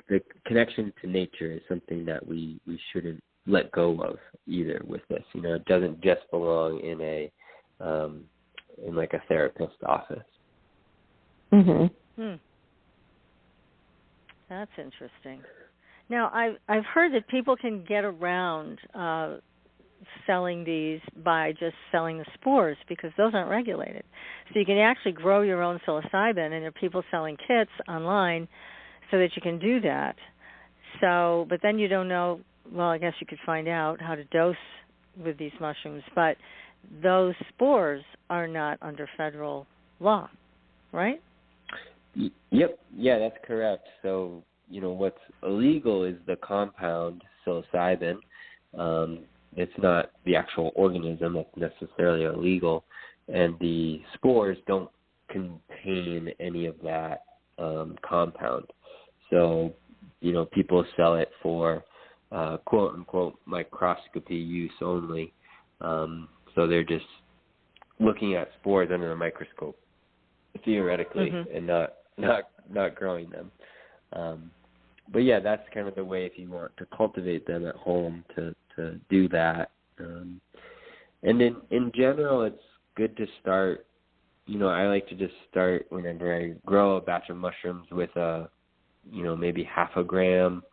the connection to nature is something that we shouldn't let go of either with this. It doesn't just belong in in like a therapist's office. That's interesting. Now, I've heard that people can get around selling these by just selling the spores because those aren't regulated. So you can actually grow your own psilocybin, and there are people selling kits online so that you can do that. So, but then you don't know, well, I guess you could find out how to dose with these mushrooms, but those spores are not under federal law, right? Yep. Yeah, that's correct. So, what's illegal is the compound psilocybin. It's not the actual organism that's necessarily illegal, and the spores don't contain any of that compound. So, people sell it for quote-unquote microscopy use only. So they're just looking at spores under a microscope, theoretically, and not growing them. But yeah, that's kind of the way if you want to cultivate them at home to do that. And then in general, it's good to start, I like to just start whenever I grow a batch of mushrooms with maybe half a gram,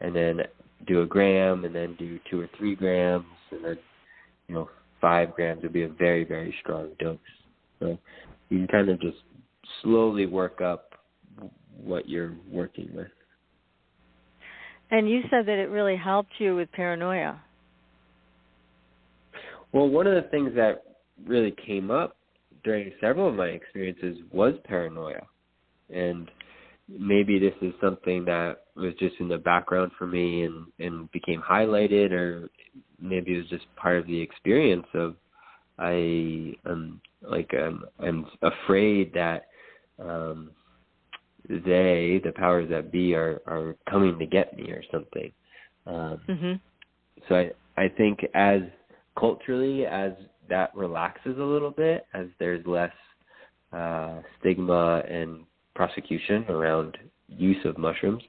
and then do a gram, and then do 2 or 3 grams, and then, 5 grams would be a very, very strong dose. So you can kind of just slowly work up what you're working with. And you said that it really helped you with paranoia. Well, one of the things that really came up during several of my experiences was paranoia. And maybe this is something that was just in the background for me and became highlighted, or maybe it was just part of the experience of I'm afraid that the powers that be are coming to get me or something. So I think as culturally, as that relaxes a little bit, as there's less stigma and prosecution around use of mushrooms,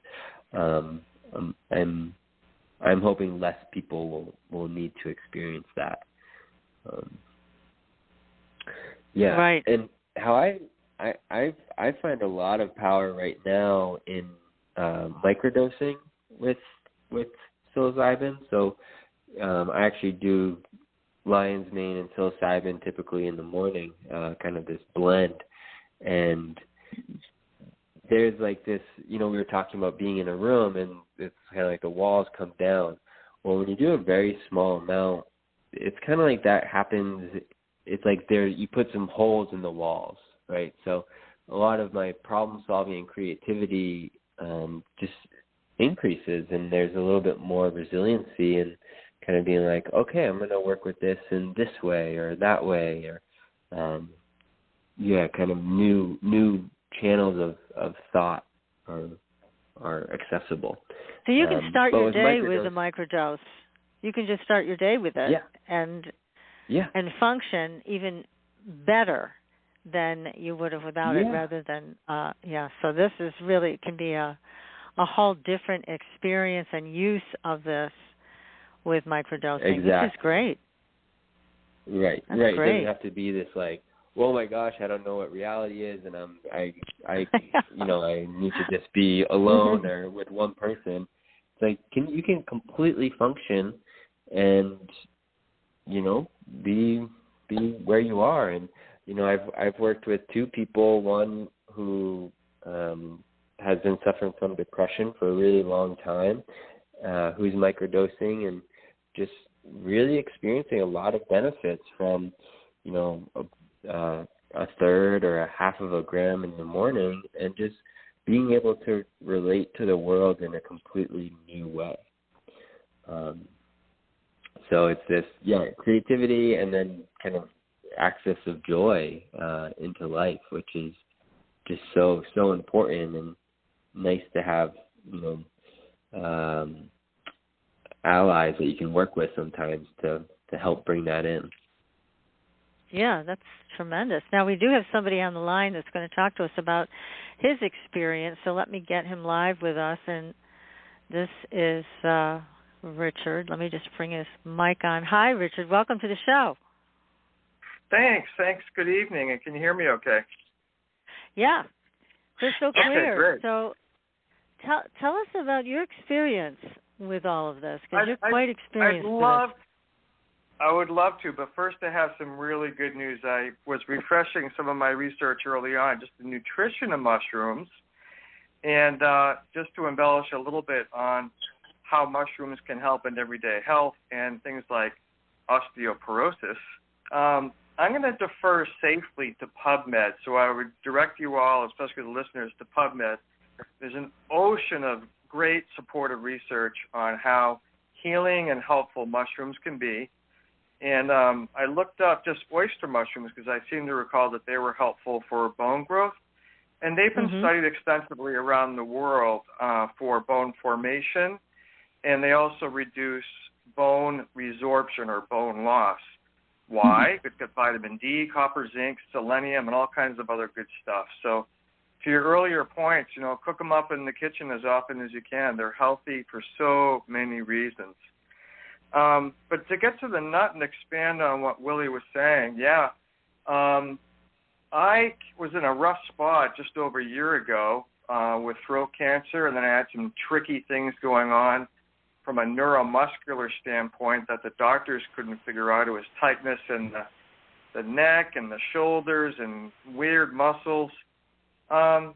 I'm hoping less people will need to experience that. Yeah, right. And how I find a lot of power right now in microdosing with psilocybin. So I actually do lion's mane and psilocybin typically in the morning, kind of this blend. And there's like this, we were talking about being in a room and it's kind of like the walls come down. Well, when you do a very small amount, it's kind of like that happens. It's like you put some holes in the walls, right? So a lot of my problem solving and creativity just increases, and there's a little bit more resiliency and kind of being like, okay, I'm going to work with this in this way or that way, or kind of new channels of thought are accessible. So you can start your day with a microdose. You can just start your day with it and function even better than you would have without it, rather than So this is really, it can be a whole different experience and use of this with microdosing, which is great. Right, That's right. Great. It doesn't have to be this like, oh my gosh, I don't know what reality is, and I need to just be alone or with one person. It's like you can completely function and be where you are. And I've worked with 2 people, one who has been suffering from depression for a really long time, who's microdosing and just really experiencing a lot of benefits from a third or a half of a gram in the morning, and just being able to relate to the world in a completely new way. So it's this, creativity and then kind of access of joy into life, which is just so important and nice to have, allies that you can work with sometimes to help bring that in. Yeah, that's tremendous. Now, we do have somebody on the line that's going to talk to us about his experience, so let me get him live with us. And this is Richard. Let me just bring his mic on. Hi, Richard. Welcome to the show. Thanks. Good evening. And can you hear me okay? Yeah, crystal clear. Okay, great. So tell us about your experience with all of this, because you're quite experienced. I would love to, but first I have some really good news. I was refreshing some of my research early on, just the nutrition of mushrooms, and just to embellish a little bit on how mushrooms can help in everyday health and things like osteoporosis. I'm going to defer safely to PubMed, so I would direct you all, especially the listeners, to PubMed. There's an ocean of great supportive research on how healing and helpful mushrooms can be. And I looked up just oyster mushrooms because I seem to recall that they were helpful for bone growth. And they've been studied extensively around the world for bone formation, and they also reduce bone resorption or bone loss. Why? It's got vitamin D, copper, zinc, selenium, and all kinds of other good stuff. So to your earlier points, cook them up in the kitchen as often as you can. They're healthy for so many reasons. But to get to the nut and expand on what Willie was saying, I was in a rough spot just over a year ago with throat cancer, and then I had some tricky things going on from a neuromuscular standpoint that the doctors couldn't figure out. It was tightness in the neck and the shoulders and weird muscles. And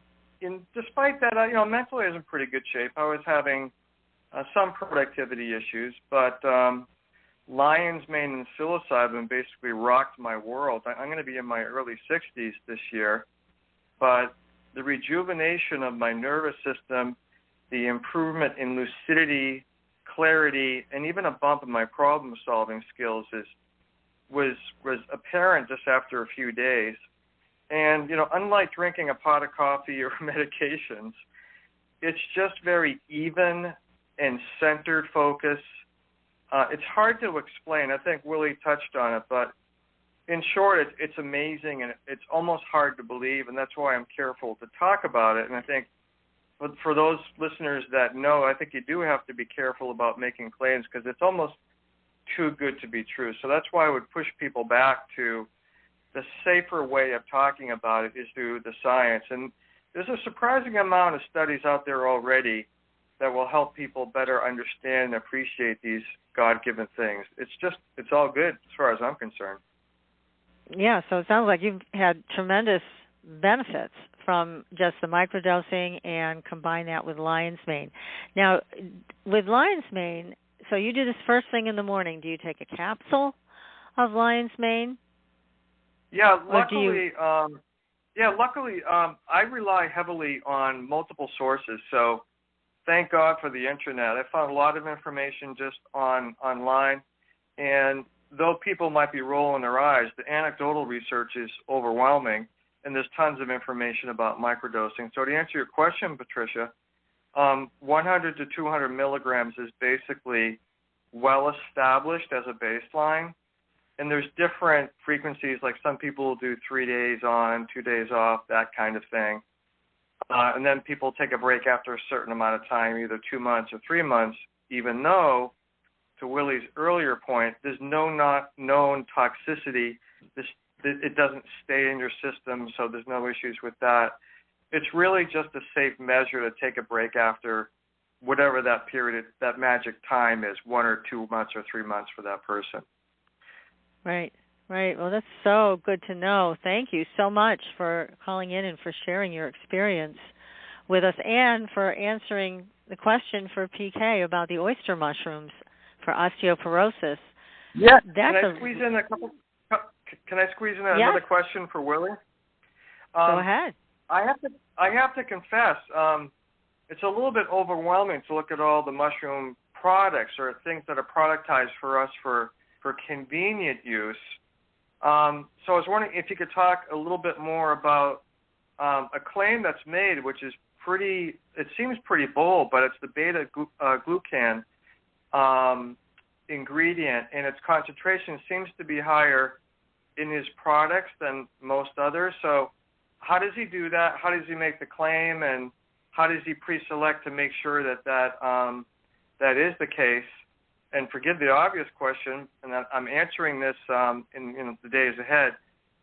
despite that, mentally I was in pretty good shape. I was having some productivity issues, but lion's mane and psilocybin basically rocked my world. I'm going to be in my early 60s this year, but the rejuvenation of my nervous system, the improvement in lucidity, clarity, and even a bump in my problem-solving skills was apparent just after a few days. And, unlike drinking a pot of coffee or medications, it's just very even and centered focus. It's hard to explain. I think Willie touched on it, but in short, it's amazing, and it's almost hard to believe, and that's why I'm careful to talk about it. And I think for those listeners that know, I think you do have to be careful about making claims because it's almost too good to be true. So that's why I would push people back to the safer way of talking about it is through the science. And there's a surprising amount of studies out there already that will help people better understand and appreciate these God-given things. It's all good as far as I'm concerned. Yeah, so it sounds like you've had tremendous benefits from just the microdosing and combine that with lion's mane. Now, with lion's mane, so you do this first thing in the morning. Do you take a capsule of lion's mane? Yeah, luckily, I rely heavily on multiple sources. So thank God for the internet. I found a lot of information just online, and though people might be rolling their eyes, the anecdotal research is overwhelming, and there's tons of information about microdosing. So to answer your question, Patricia, 100 to 200 milligrams is basically well established as a baseline, and there's different frequencies, like some people will do 3 days on, 2 days off, that kind of thing. And then people take a break after a certain amount of time, either 2 months or 3 months, even though, to Willie's earlier point, there's no not known toxicity. It doesn't stay in your system, so there's no issues with that. It's really just a safe measure to take a break after whatever that period, that magic time is, 1 or 2 months or 3 months for that person. Right. Well, that's so good to know. Thank you so much for calling in and for sharing your experience with us and for answering the question for PK about the oyster mushrooms for osteoporosis. Yeah. Can I squeeze in another question for Willie? Go ahead. I have to confess, it's a little bit overwhelming to look at all the mushroom products or things that are productized for us for convenient use. So I was wondering if you could talk a little bit more about a claim that's made, which is it seems pretty bold, but it's the beta-glucan ingredient, and its concentration seems to be higher in his products than most others. So how does he do that? How does he make the claim, and how does he pre-select to make sure that is the case? And forgive the obvious question, and I'm answering this in the days ahead.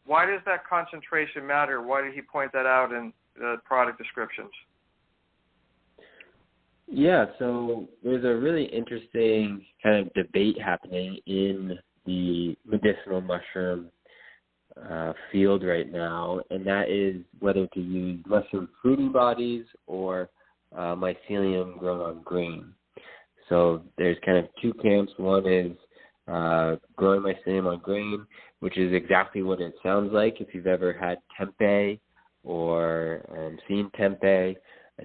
Why does that concentration matter? Why did he point that out in the product descriptions? Yeah, so there's a really interesting kind of debate happening in the medicinal mushroom field right now, and that is whether to use mushroom fruiting bodies or mycelium grown on grain. So there's kind of two camps. One is growing mycelium on grain, which is exactly what it sounds like. If you've ever had tempeh or seen tempeh,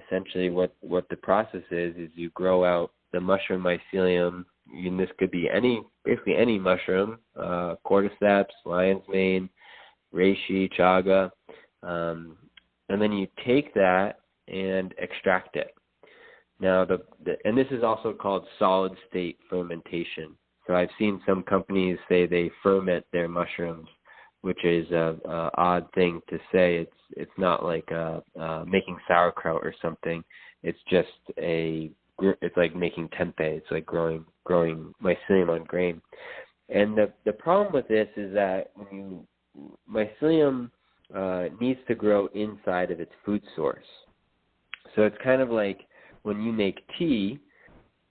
essentially what the process is you grow out the mushroom mycelium, and this could be basically any mushroom, cordyceps, lion's mane, reishi, chaga, and then you take that and extract it. Now, and this is also called solid state fermentation. So I've seen some companies say they ferment their mushrooms, which is a odd thing to say. It's not like making sauerkraut or something. It's just it's like making tempeh. It's like growing mycelium on grain. And the problem with this is that mycelium needs to grow inside of its food source. So it's kind of like when you make tea,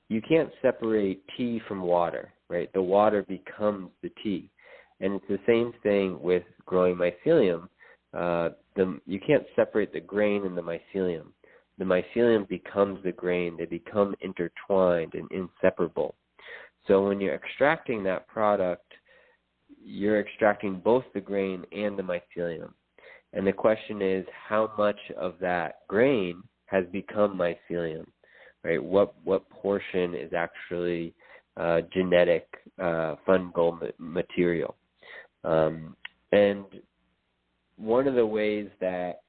you can't separate tea from water, right? The water becomes the tea. And it's the same thing with growing mycelium. You can't separate the grain and the mycelium. The mycelium becomes the grain. They become intertwined and inseparable. So when you're extracting that product, you're extracting both the grain and the mycelium. And the question is, how much of that grain has become mycelium, right? What portion is actually genetic fungal material? And one of the ways that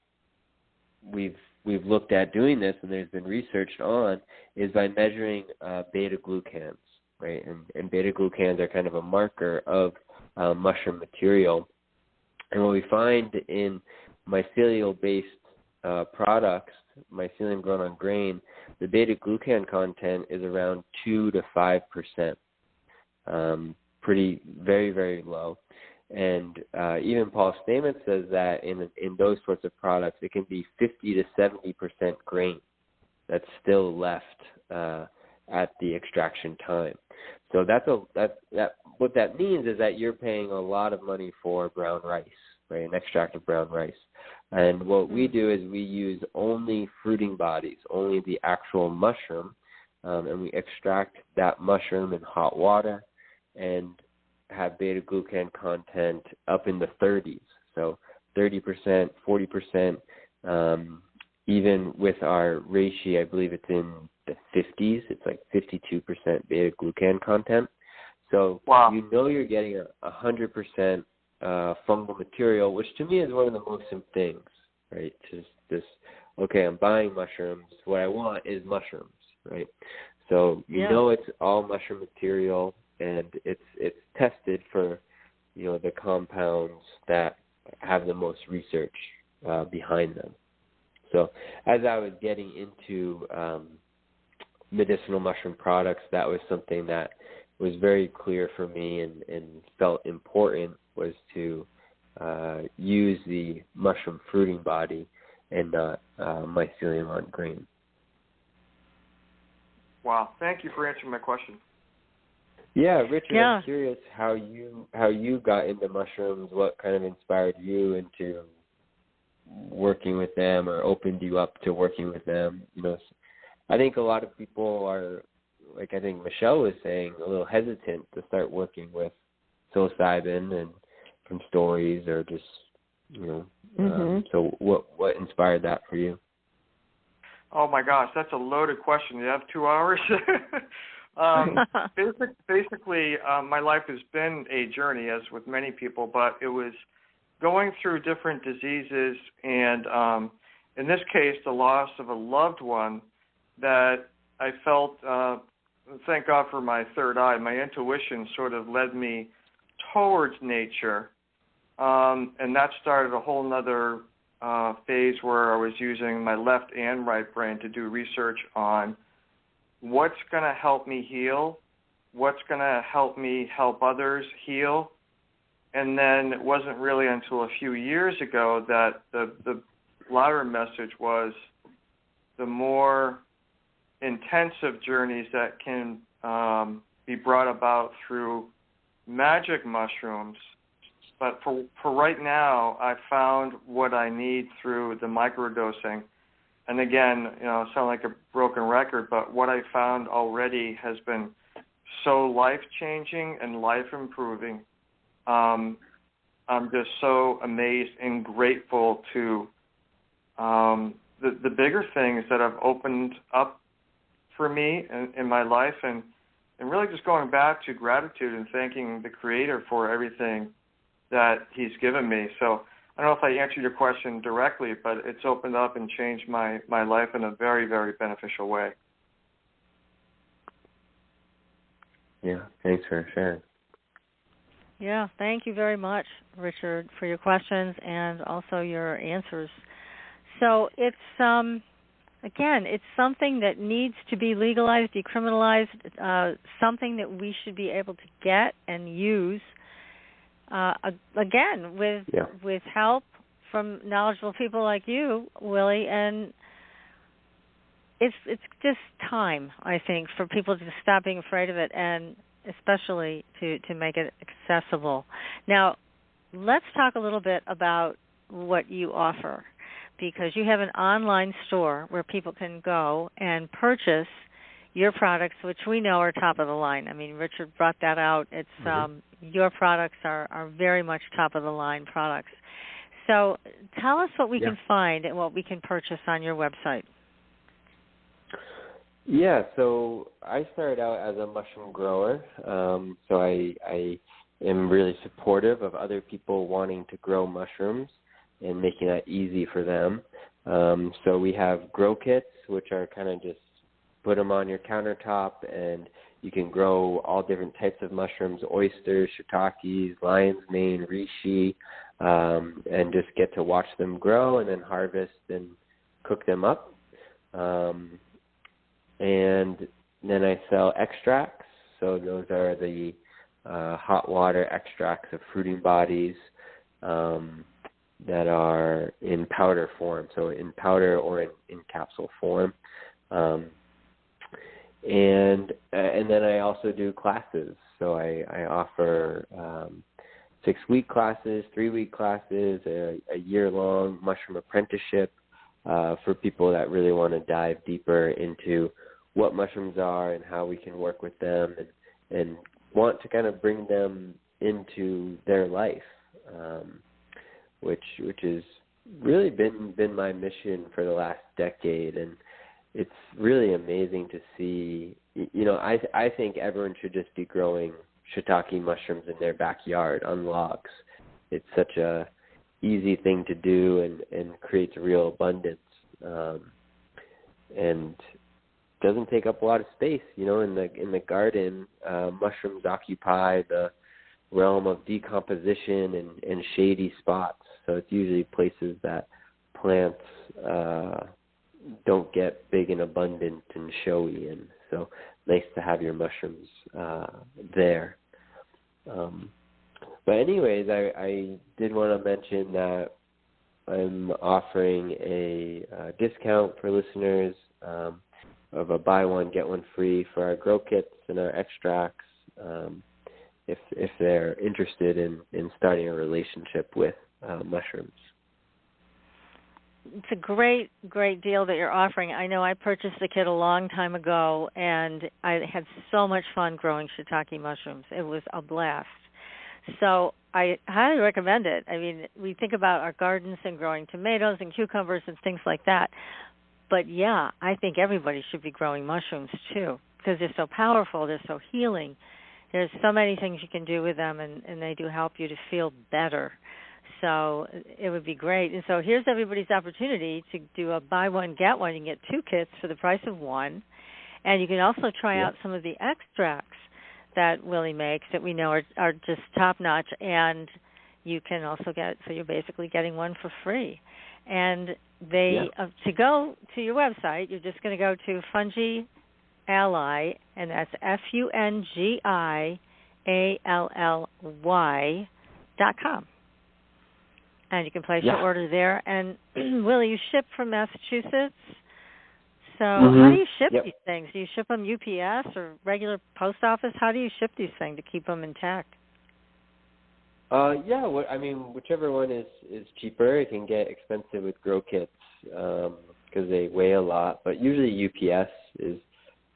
we've looked at doing this, and there's been research on, is by measuring beta-glucans, right? And beta-glucans are kind of a marker of mushroom material. And what we find in mycelial-based products, mycelium grown on grain, the beta-glucan content is around 2 to 5%, pretty, very, very low. And even Paul Stamets says that in those sorts of products, it can be 50 to 70% grain that's still left at the extraction time. So what that means is that you're paying a lot of money for brown rice, right? An extract of brown rice. And what we do is we use only fruiting bodies, only the actual mushroom, and we extract that mushroom in hot water and have beta-glucan content up in the 30s. So 30%, 40%, even with our reishi, I believe it's in the 50s. It's like 52% beta-glucan content. So wow. You know you're getting 100% fungal material, which to me is one of the most important things, right? Just this, okay, I'm buying mushrooms. What I want is mushrooms, right? So you know it's all mushroom material, and it's tested for, the compounds that have the most research behind them. So as I was getting into medicinal mushroom products, that was something that was very clear for me and felt important, was to use the mushroom fruiting body and not mycelium on grain. Wow. Thank you for answering my question. Yeah, Richard, I'm curious how you got into mushrooms. What kind of inspired you into working with them or opened you up to working with them? I think a lot of people are, like I think Michelle was saying, a little hesitant to start working with psilocybin and from stories or just, so what inspired that for you? Oh my gosh, that's a loaded question. You have 2 hours? Basically, my life has been a journey, as with many people, but it was going through different diseases and, in this case, the loss of a loved one that I felt, thank God for my third eye, my intuition sort of led me towards nature, and that started a whole nother phase where I was using my left and right brain to do research on what's going to help me heal, what's going to help me help others heal. And then it wasn't really until a few years ago that the louder message was the more intensive journeys that can be brought about through magic mushrooms. But for right now, I found what I need through the microdosing. And again, I sound like a broken record, but what I found already has been so life-changing and life-improving. I'm just so amazed and grateful to the bigger things that have opened up for me in my life, and really just going back to gratitude and thanking the Creator for everything that He's given me. So I don't know if I answered your question directly, but it's opened up and changed my life in a very, very beneficial way. Yeah, thanks for sharing. Yeah, thank you very much, Richard, for your questions and also your answers. So it's, again, it's something that needs to be legalized, decriminalized, something that we should be able to get and use, again, with help from knowledgeable people like you, Willie, and it's just time, I think, for people to stop being afraid of it, and especially to make it accessible. Now, let's talk a little bit about what you offer, because you have an online store where people can go and purchase your products, which we know are top of the line. I mean, Richard brought that out. It's your products are very much top of the line products. So tell us what we can find and what we can purchase on your website. Yeah, so I started out as a mushroom grower, so I am really supportive of other people wanting to grow mushrooms and making that easy for them. So we have grow kits, which are kind of just put them on your countertop, and you can grow all different types of mushrooms, oysters, shiitakes, lion's mane, reishi, and just get to watch them grow and then harvest and cook them up. And then I sell extracts. So those are the hot water extracts of fruiting bodies that are in powder form, so in powder or in capsule form. And then I also do classes. So I offer 6-week classes, 3-week classes, a year-long mushroom apprenticeship for people that really want to dive deeper into what mushrooms are and how we can work with them and want to kind of bring them into their life, which has really been my mission for the last decade. And it's really amazing to see, I think everyone should just be growing shiitake mushrooms in their backyard on logs. It's such a easy thing to do and creates real abundance. And doesn't take up a lot of space, in the garden. Mushrooms occupy the realm of decomposition and shady spots. So it's usually places that plants don't get big and abundant and showy, and so nice to have your mushrooms there. But anyways, I did want to mention that I'm offering a discount for listeners of a buy one, get one free for our grow kits and our extracts if they're interested in starting a relationship with mushrooms. It's a great, great deal that you're offering. I know I purchased the kit a long time ago, and I had so much fun growing shiitake mushrooms. It was a blast. So I highly recommend it. I mean, we think about our gardens and growing tomatoes and cucumbers and things like that. But, yeah, I think everybody should be growing mushrooms, too, because they're so powerful. They're so healing. There's so many things you can do with them, and they do help you to feel better. So it would be great. And so here's everybody's opportunity to do a buy one, get one. You can get 2 kits for the price of 1. And you can also try out some of the extracts that Willie makes that we know are just top-notch. And you can also so you're basically getting one for free. And to go to your website, you're just going to go to Fungi Ally, and that's FungiAlly.com. And you can place your order there. And, Willie, you ship from Massachusetts. So how do you ship these things? Do you ship them UPS or regular post office? How do you ship these things to keep them intact? Yeah, whichever one is cheaper. It can get expensive with grow kits because they weigh a lot, but usually UPS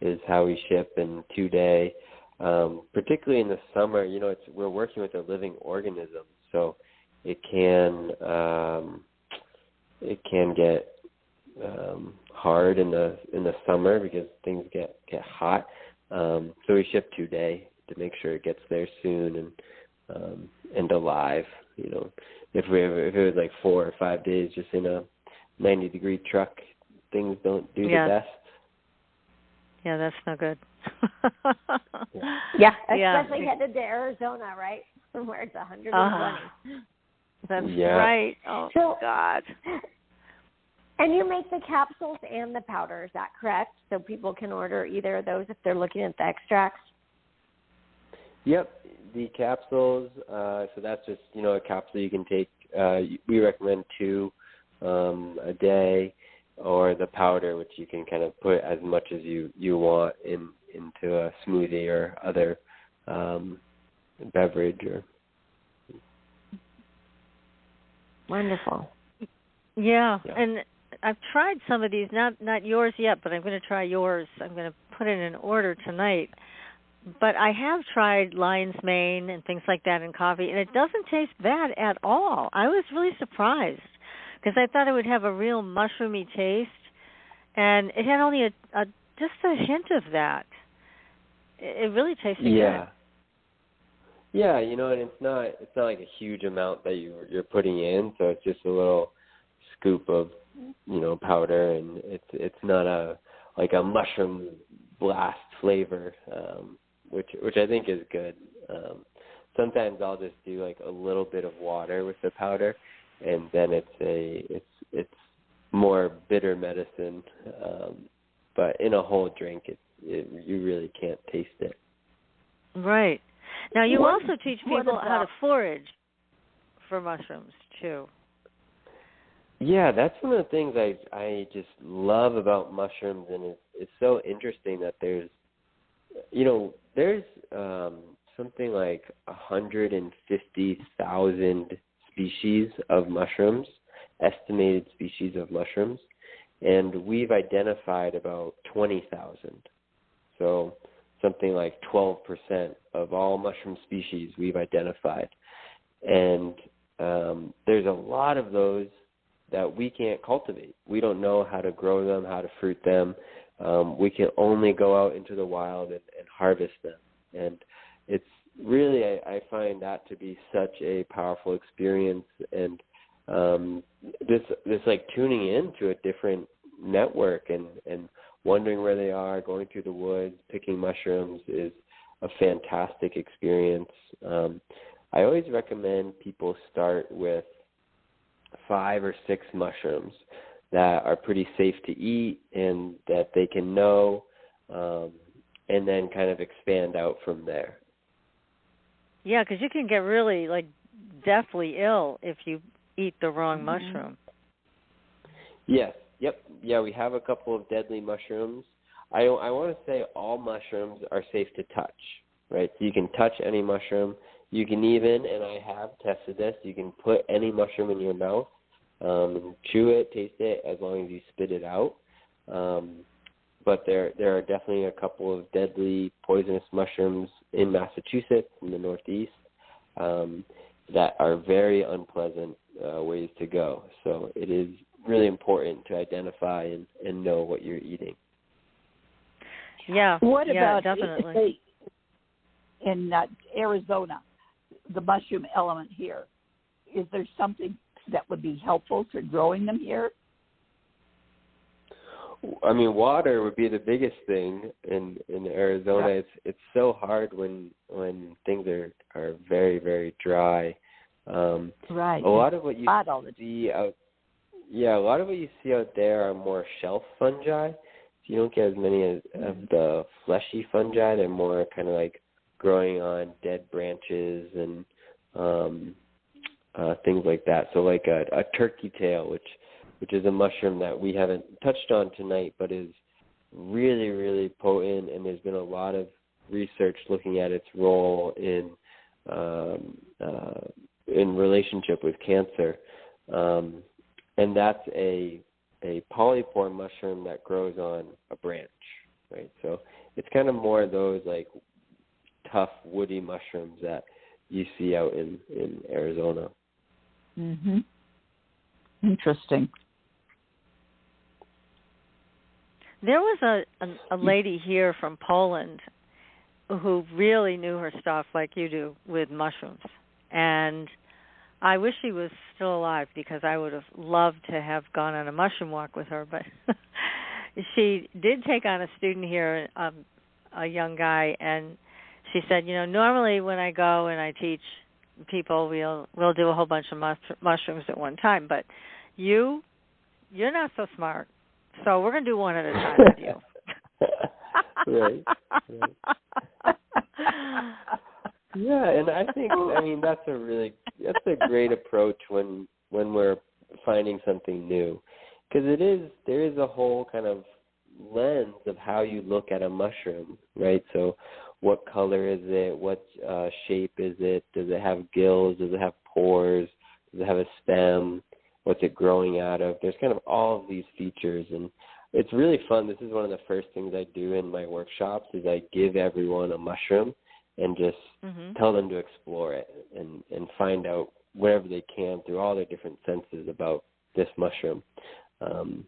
is how we ship in 2-day. Particularly in the summer, we're working with a living organism, so it can get hard in the summer because things get hot. So we ship 2-day to make sure it gets there soon and alive. If it was like 4 or 5 days just in a 90-degree truck, things don't do the best. Yeah, that's no good. Yeah, especially headed to Arizona, right? Where it's 120. That's right. Oh, so, God. And you make the capsules and the powder, is that correct? So people can order either of those if they're looking at the extracts? Yep, the capsules, so that's just, a capsule you can take. We recommend 2 a day, or the powder, which you can kind of put as much as you want into a smoothie or other beverage. Wonderful. Yeah, and I've tried some of these, not yours yet, but I'm going to try yours. I'm going to put in an order tonight. But I have tried lion's mane and things like that in coffee, and it doesn't taste bad at all. I was really surprised because I thought it would have a real mushroomy taste, and it had only just a hint of that. It really tasted good. Yeah, and it's not like a huge amount that you're putting in, so it's just a little scoop of powder, and it's not a mushroom blast flavor, which I think is good. Sometimes I'll just do like a little bit of water with the powder, and then it's more bitter medicine. But in a whole drink, you really can't taste it. Right. Now you also teach people how to forage for mushrooms too. Yeah, that's one of the things I just love about mushrooms, and it's so interesting that there's something like 150,000 species of mushrooms, estimated species of mushrooms, and we've identified about 20,000. So something like 12% of all mushroom species we've identified. And there's a lot of those that we can't cultivate. We don't know how to grow them, how to fruit them. We can only go out into the wild and harvest them. And it's really, I find that to be such a powerful experience. And this like tuning into a different network and wondering where they are, going through the woods, picking mushrooms is a fantastic experience. I always recommend people start with 5 or 6 mushrooms that are pretty safe to eat and that they can know, and then kind of expand out from there. Yeah, because you can get really, deathly ill if you eat the wrong mushroom. Yes. Yep. Yeah, we have a couple of deadly mushrooms. I want to say all mushrooms are safe to touch, right? So you can touch any mushroom. You can even, and I have tested this, you can put any mushroom in your mouth, chew it, taste it, as long as you spit it out. But there are definitely a couple of deadly poisonous mushrooms in Massachusetts, in the Northeast, that are very unpleasant ways to go. So it is really important to identify and know what you're eating. Yeah. What about definitely in Arizona, the mushroom element here? Is there something that would be helpful for growing them here? I mean, water would be the biggest thing in Arizona. Yeah. It's so hard when things are very, very dry. Right. A lot of what you see out, a lot of what you see out there are more shelf fungi. You don't get as many of the fleshy fungi. They're more kind of like growing on dead branches and things like that. So like a turkey tail, which is a mushroom that we haven't touched on tonight, but is really, really potent, and there's been a lot of research looking at its role in in relationship with cancer, and that's a polypore mushroom that grows on a branch, right? So it's kind of more of those like tough woody mushrooms that you see out in Arizona. Mhm. Interesting. There was a lady here from Poland who really knew her stuff like you do with mushrooms. And I wish she was still alive because I would have loved to have gone on a mushroom walk with her. But she did take on a student here, a young guy, and she said, normally when I go and I teach people, we'll do a whole bunch of mushrooms at one time. But you're not so smart. So we're going to do one at a time with you. Right. Yeah, and I mean, that's a great approach when we're finding something new, because there is a whole kind of lens of how you look at a mushroom, right? So what color is it? What shape is it? Does it have gills? Does it have pores? Does it have a stem? What's it growing out of? There's kind of all of these features, and it's really fun. This is one of the first things I do in my workshops is I give everyone a mushroom and just tell them to explore it and find out whatever they can through all their different senses about this mushroom. And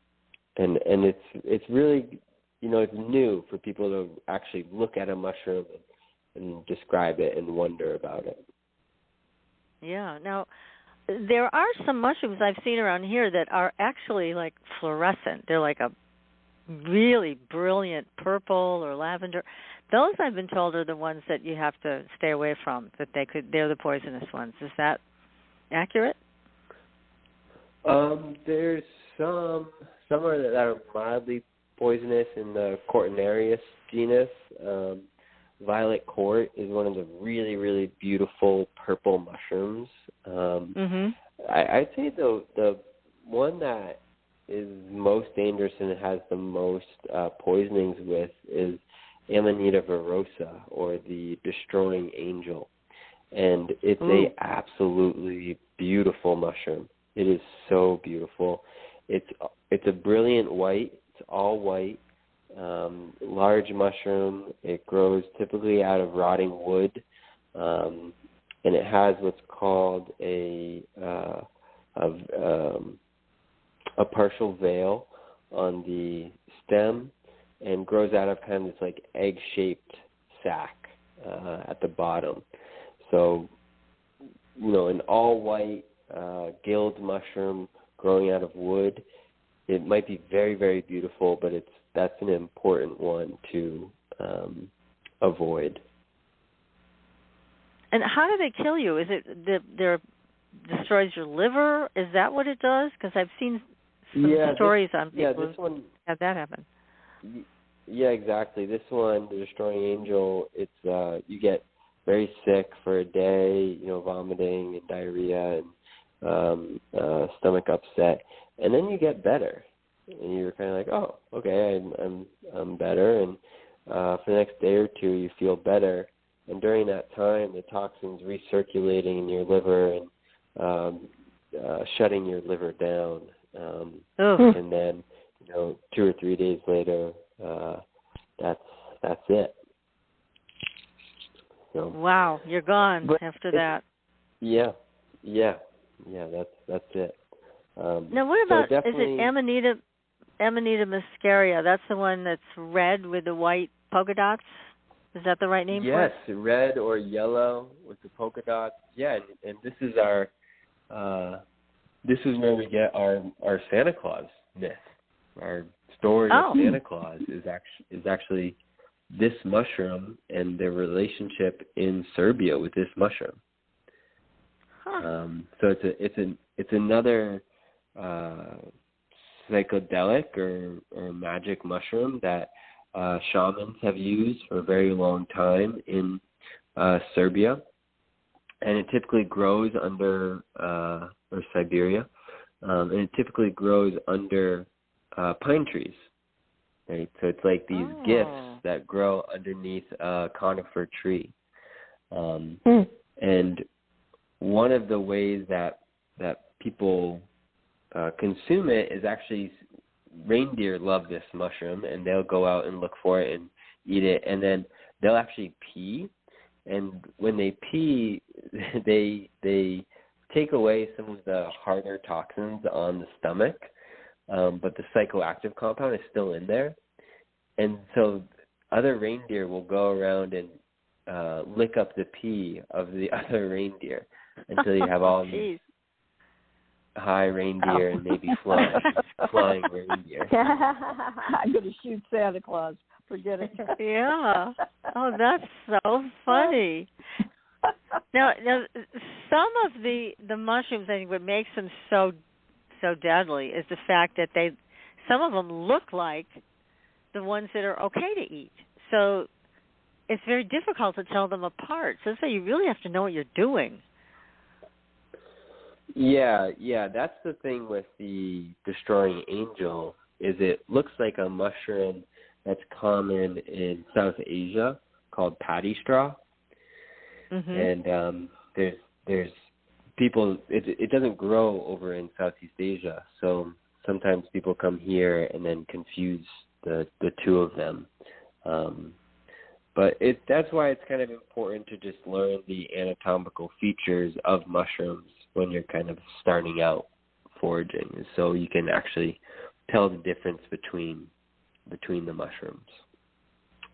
it's really, it's new for people to actually look at a mushroom and describe it and wonder about it. Yeah. Now, there are some mushrooms I've seen around here that are actually like fluorescent. They're like a really brilliant purple or lavender. Those I've been told are the ones that you have to stay away from, that they're the poisonous ones. Is that accurate? There's some that are mildly poisonous in the Cortinarius genus. Violet court is one of the really, really beautiful purple mushrooms. I'd say the one that is most dangerous and has the most poisonings with is Amanita verosa, or the destroying angel. And it's a absolutely beautiful mushroom. It is so beautiful. It's a brilliant white. It's all white. Large mushroom. It grows typically out of rotting wood, and it has what's called a partial veil on the stem, and grows out of kind of this like egg-shaped sac at the bottom. So, an all-white gilled mushroom growing out of wood, it might be very, very beautiful, but that's an important one to avoid. And how do they kill you? Is it they're destroys your liver? Is that what it does? Because I've seen some stories on people who had that happen. Yeah, exactly. This one, the destroying angel, it's you get very sick for a day, vomiting and diarrhea and stomach upset, and then you get better, and you're kind of like, oh, okay, I'm better, and for the next day or two you feel better, and during that time the toxins recirculating in your liver and shutting your liver down, and then 2 or 3 days later, that's it. So, wow, you're gone after that. Yeah, that's it. Now, what about, is it Amanita muscaria? That's the one that's red with the white polka dots? Is that the right name for it? Yes, red or yellow with the polka dots. Yeah, and this is this is where we get our Santa Claus myth. Our story of Santa Claus is actually this mushroom and the relationship in Serbia with this mushroom. So it's another psychedelic or magic mushroom that shamans have used for a very long time in Serbia, and it typically grows under or Siberia, and it typically grows under pine trees. Right, so it's like these gifts that grow underneath a conifer tree, and one of the ways that people consume it is actually reindeer love this mushroom, and they'll go out and look for it and eat it, and then they'll actually pee. And when they pee, they take away some of the harder toxins on the stomach, but the psychoactive compound is still in there. And so other reindeer will go around and lick up the pee of the other reindeer until you have all these high reindeer and maybe flying reindeer. I'm going to shoot Santa Claus. Forget it. Yeah. Oh, that's so funny. Now, some of the mushrooms, I think, what makes them so deadly is the fact that some of them look like the ones that are okay to eat. So it's very difficult to tell them apart. So you really have to know what you're doing. Yeah, that's the thing with the destroying angel, is it looks like a mushroom that's common in South Asia called paddy straw. Mm-hmm. And there's people, it doesn't grow over in Southeast Asia, so sometimes people come here and then confuse the two of them. But that's why it's kind of important to just learn the anatomical features of mushrooms when you're kind of starting out foraging, so you can actually tell the difference between the mushrooms.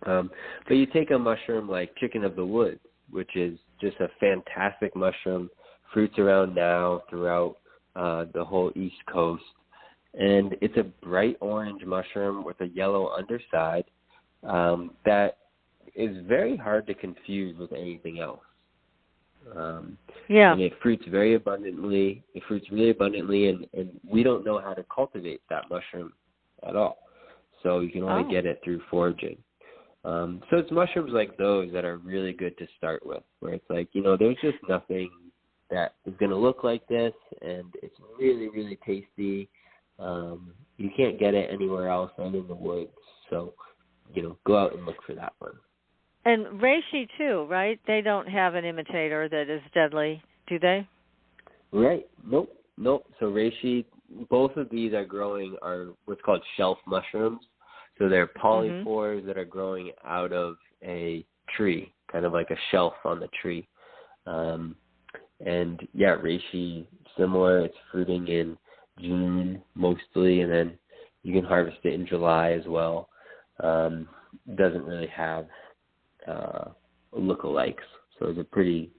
But you take a mushroom like chicken of the woods, which is just a fantastic mushroom, fruits around now throughout the whole East Coast. And it's a bright orange mushroom with a yellow underside that is very hard to confuse with anything else. And it fruits very abundantly. It fruits really abundantly, and we don't know how to cultivate that mushroom at all. So you can only get it through foraging. So it's mushrooms like those that are really good to start with, where it's like, there's just nothing that is going to look like this, and it's really, really tasty. You can't get it anywhere else other in the woods. So, go out and look for that one. And reishi too, right? They don't have an imitator that is deadly, do they? Right. Nope. So reishi, both of these are what's called shelf mushrooms. So they're polypores that are growing out of a tree, kind of like a shelf on the tree. And reishi, similar. It's fruiting in June mostly, and then you can harvest it in July as well. Doesn't really have lookalikes, so it's a pretty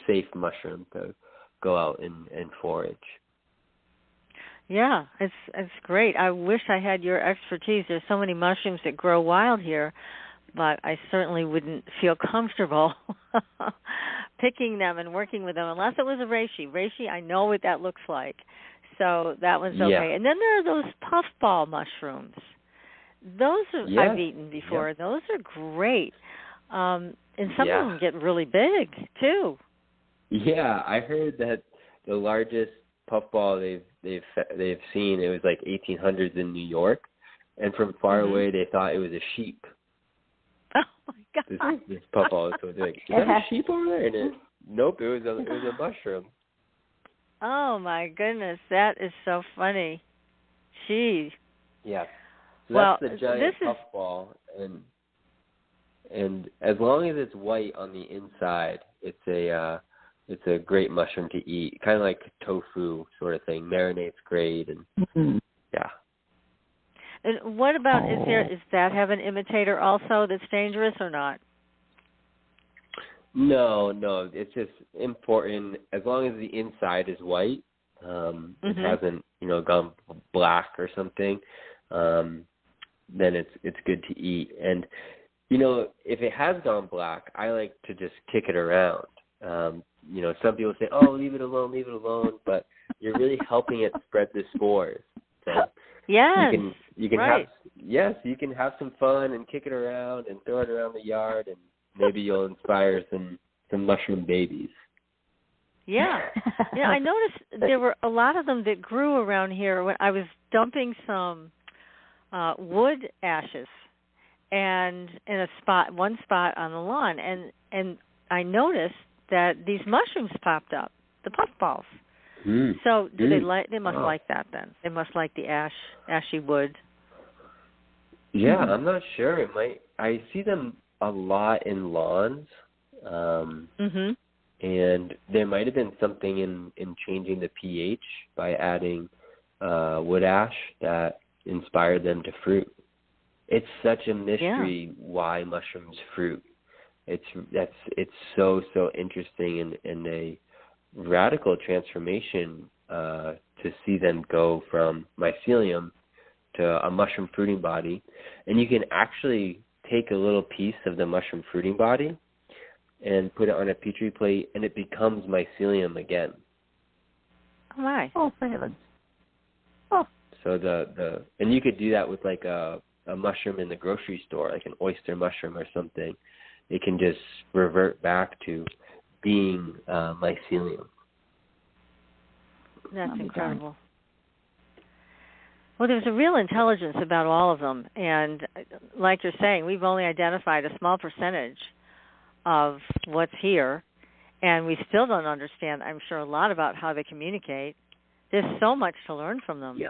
safe mushroom to go out and forage. Yeah, it's great. I wish I had your expertise. There's so many mushrooms that grow wild here, but I certainly wouldn't feel comfortable picking them and working with them unless it was a reishi. Reishi, I know what that looks like, so that one's okay. Yeah. And then there are those puffball mushrooms. Those I've eaten before. Yeah. Those are great. And some of them get really big, too. Yeah, I heard that the largest puffball they've seen, it was like 1800s in New York, and from far away they thought it was a sheep. Oh my God! This puffball, so they're like, is that a sheep over there? And nope, it was a mushroom. Oh my goodness, that is so funny. Jeez. Yeah. So that's the giant puffball, and as long as it's white on the inside, it's a great mushroom to eat. Kind of like tofu sort of thing. Marinates great, and yeah. And what about does that have an imitator also that's dangerous or not? No. It's just important as long as the inside is white. It hasn't gone black or something. Then it's good to eat. And if it has gone black, I like to just kick it around. Some people say, "Oh, leave it alone," but you're really helping it spread the spores. So yes, you can right. You can have some fun and kick it around and throw it around the yard, and maybe you'll inspire some mushroom babies. Yeah, I noticed there were a lot of them that grew around here when I was dumping some wood ashes and in one spot on the lawn, and I noticed that these mushrooms popped up. the puffballs. So do they like? They must like that then. They must like the ashy wood. Yeah, I'm not sure. It might. I see them a lot in lawns, and there might have been something in changing the pH by adding wood ash that inspired them to fruit. It's such a mystery why mushrooms fruit. It's so interesting and a radical transformation to see them go from mycelium to a mushroom fruiting body. And you can actually take a little piece of the mushroom fruiting body and put it on a petri plate, and it becomes mycelium again. Oh my! Oh, for heavens! Oh. So and you could do that with like a mushroom in the grocery store, like an oyster mushroom or something. It can just revert back to being mycelium. That's incredible. Well, there's a real intelligence about all of them, and like you're saying, we've only identified a small percentage of what's here, and we still don't understand, I'm sure, a lot about how they communicate. There's so much to learn from them. Yeah.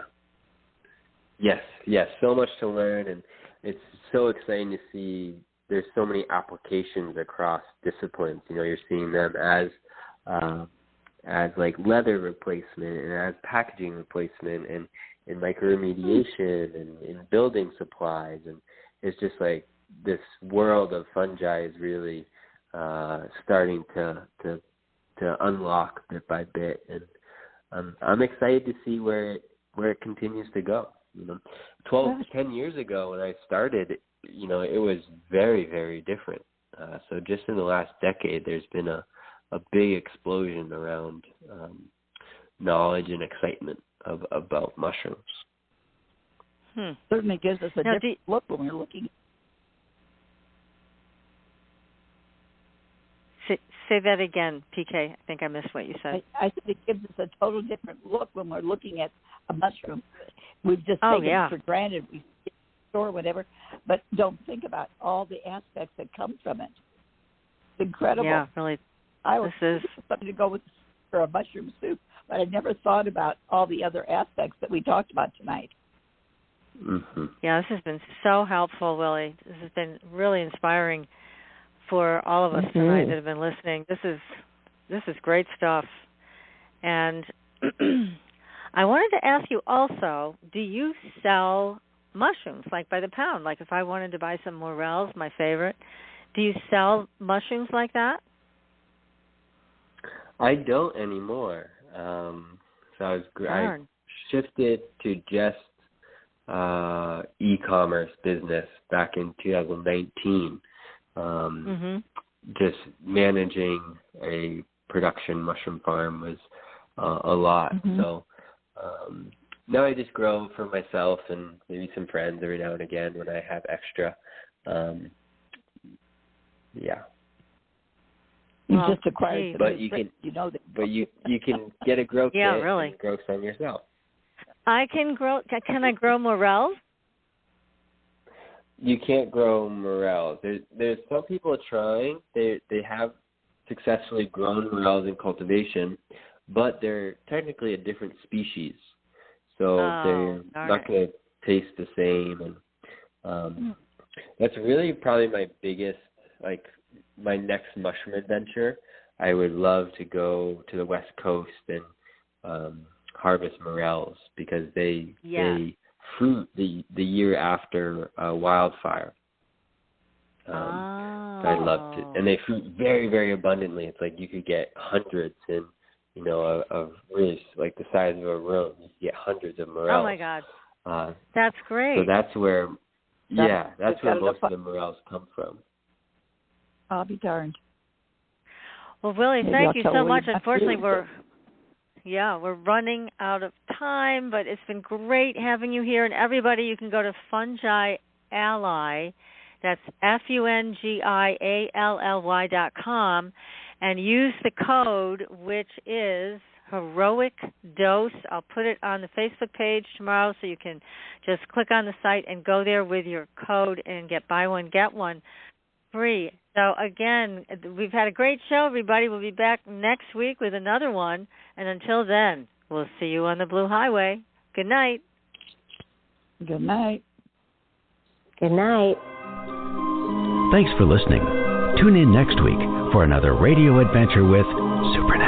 Yes, so much to learn, and it's so exciting to see there's so many applications across disciplines. You know, you're seeing them as like leather replacement and as packaging replacement and in microremediation and in building supplies, and it's just like this world of fungi is really starting to unlock bit by bit, and I'm excited to see where it continues to go. You know, 10 years ago when I started, you know, it was very, very different. So just in the last decade, there's been a big explosion around knowledge and excitement about mushrooms. Certainly gives us a different look when we're looking. Say that again, PK. I think I missed what you said. I think it gives us a total different look when we're looking at a mushroom. We've just taken it for granted. We store whatever, but don't think about all the aspects that come from it. It's incredible. Yeah, really. I was something to go with for a mushroom soup, but I never thought about all the other aspects that we talked about tonight. Mm-hmm. Yeah, this has been so helpful, Willie. This has been really inspiring for all of us tonight that have been listening. This is great stuff. And I wanted to ask you also, do you sell mushrooms, like by the pound? Like if I wanted to buy some morels, my favorite, do you sell mushrooms like that? I don't anymore. So I shifted to just e-commerce business back in 2019. Just managing a production mushroom farm was a lot. So now I just grow for myself and maybe some friends every now and again when I have extra. You just acquired, but you can, but you can get a grow kit and grow some yourself. I can grow. Can I grow morels? You can't grow morels. There's some people trying. They have successfully grown morels in cultivation, but they're technically a different species, so they're not going to taste the same. And that's really probably my biggest, like, my next mushroom adventure. I would love to go to the West Coast and harvest morels because they fruit the year after wildfire. So I'd love to, and they fruit very, very abundantly. It's like you could get hundreds in, of really like the size of a room. You could get hundreds of morels. Oh my God, that's great. So that's where, that's where most of the morels come from. I'll be darned. Well, Willie, thank you so much. Unfortunately, we're running out of time, but it's been great having you here. And everybody, you can go to Fungi Ally, that's FUNGIALLY.com, and use the code, which is Heroic Dose. I'll put it on the Facebook page tomorrow, so you can just click on the site and go there with your code and buy one, get one free. So again, we've had a great show, everybody. We'll be back next week with another one. And until then, we'll see you on the Blue Highway. Good night. Good night. Good night. Thanks for listening. Tune in next week for another radio adventure with Supernatural.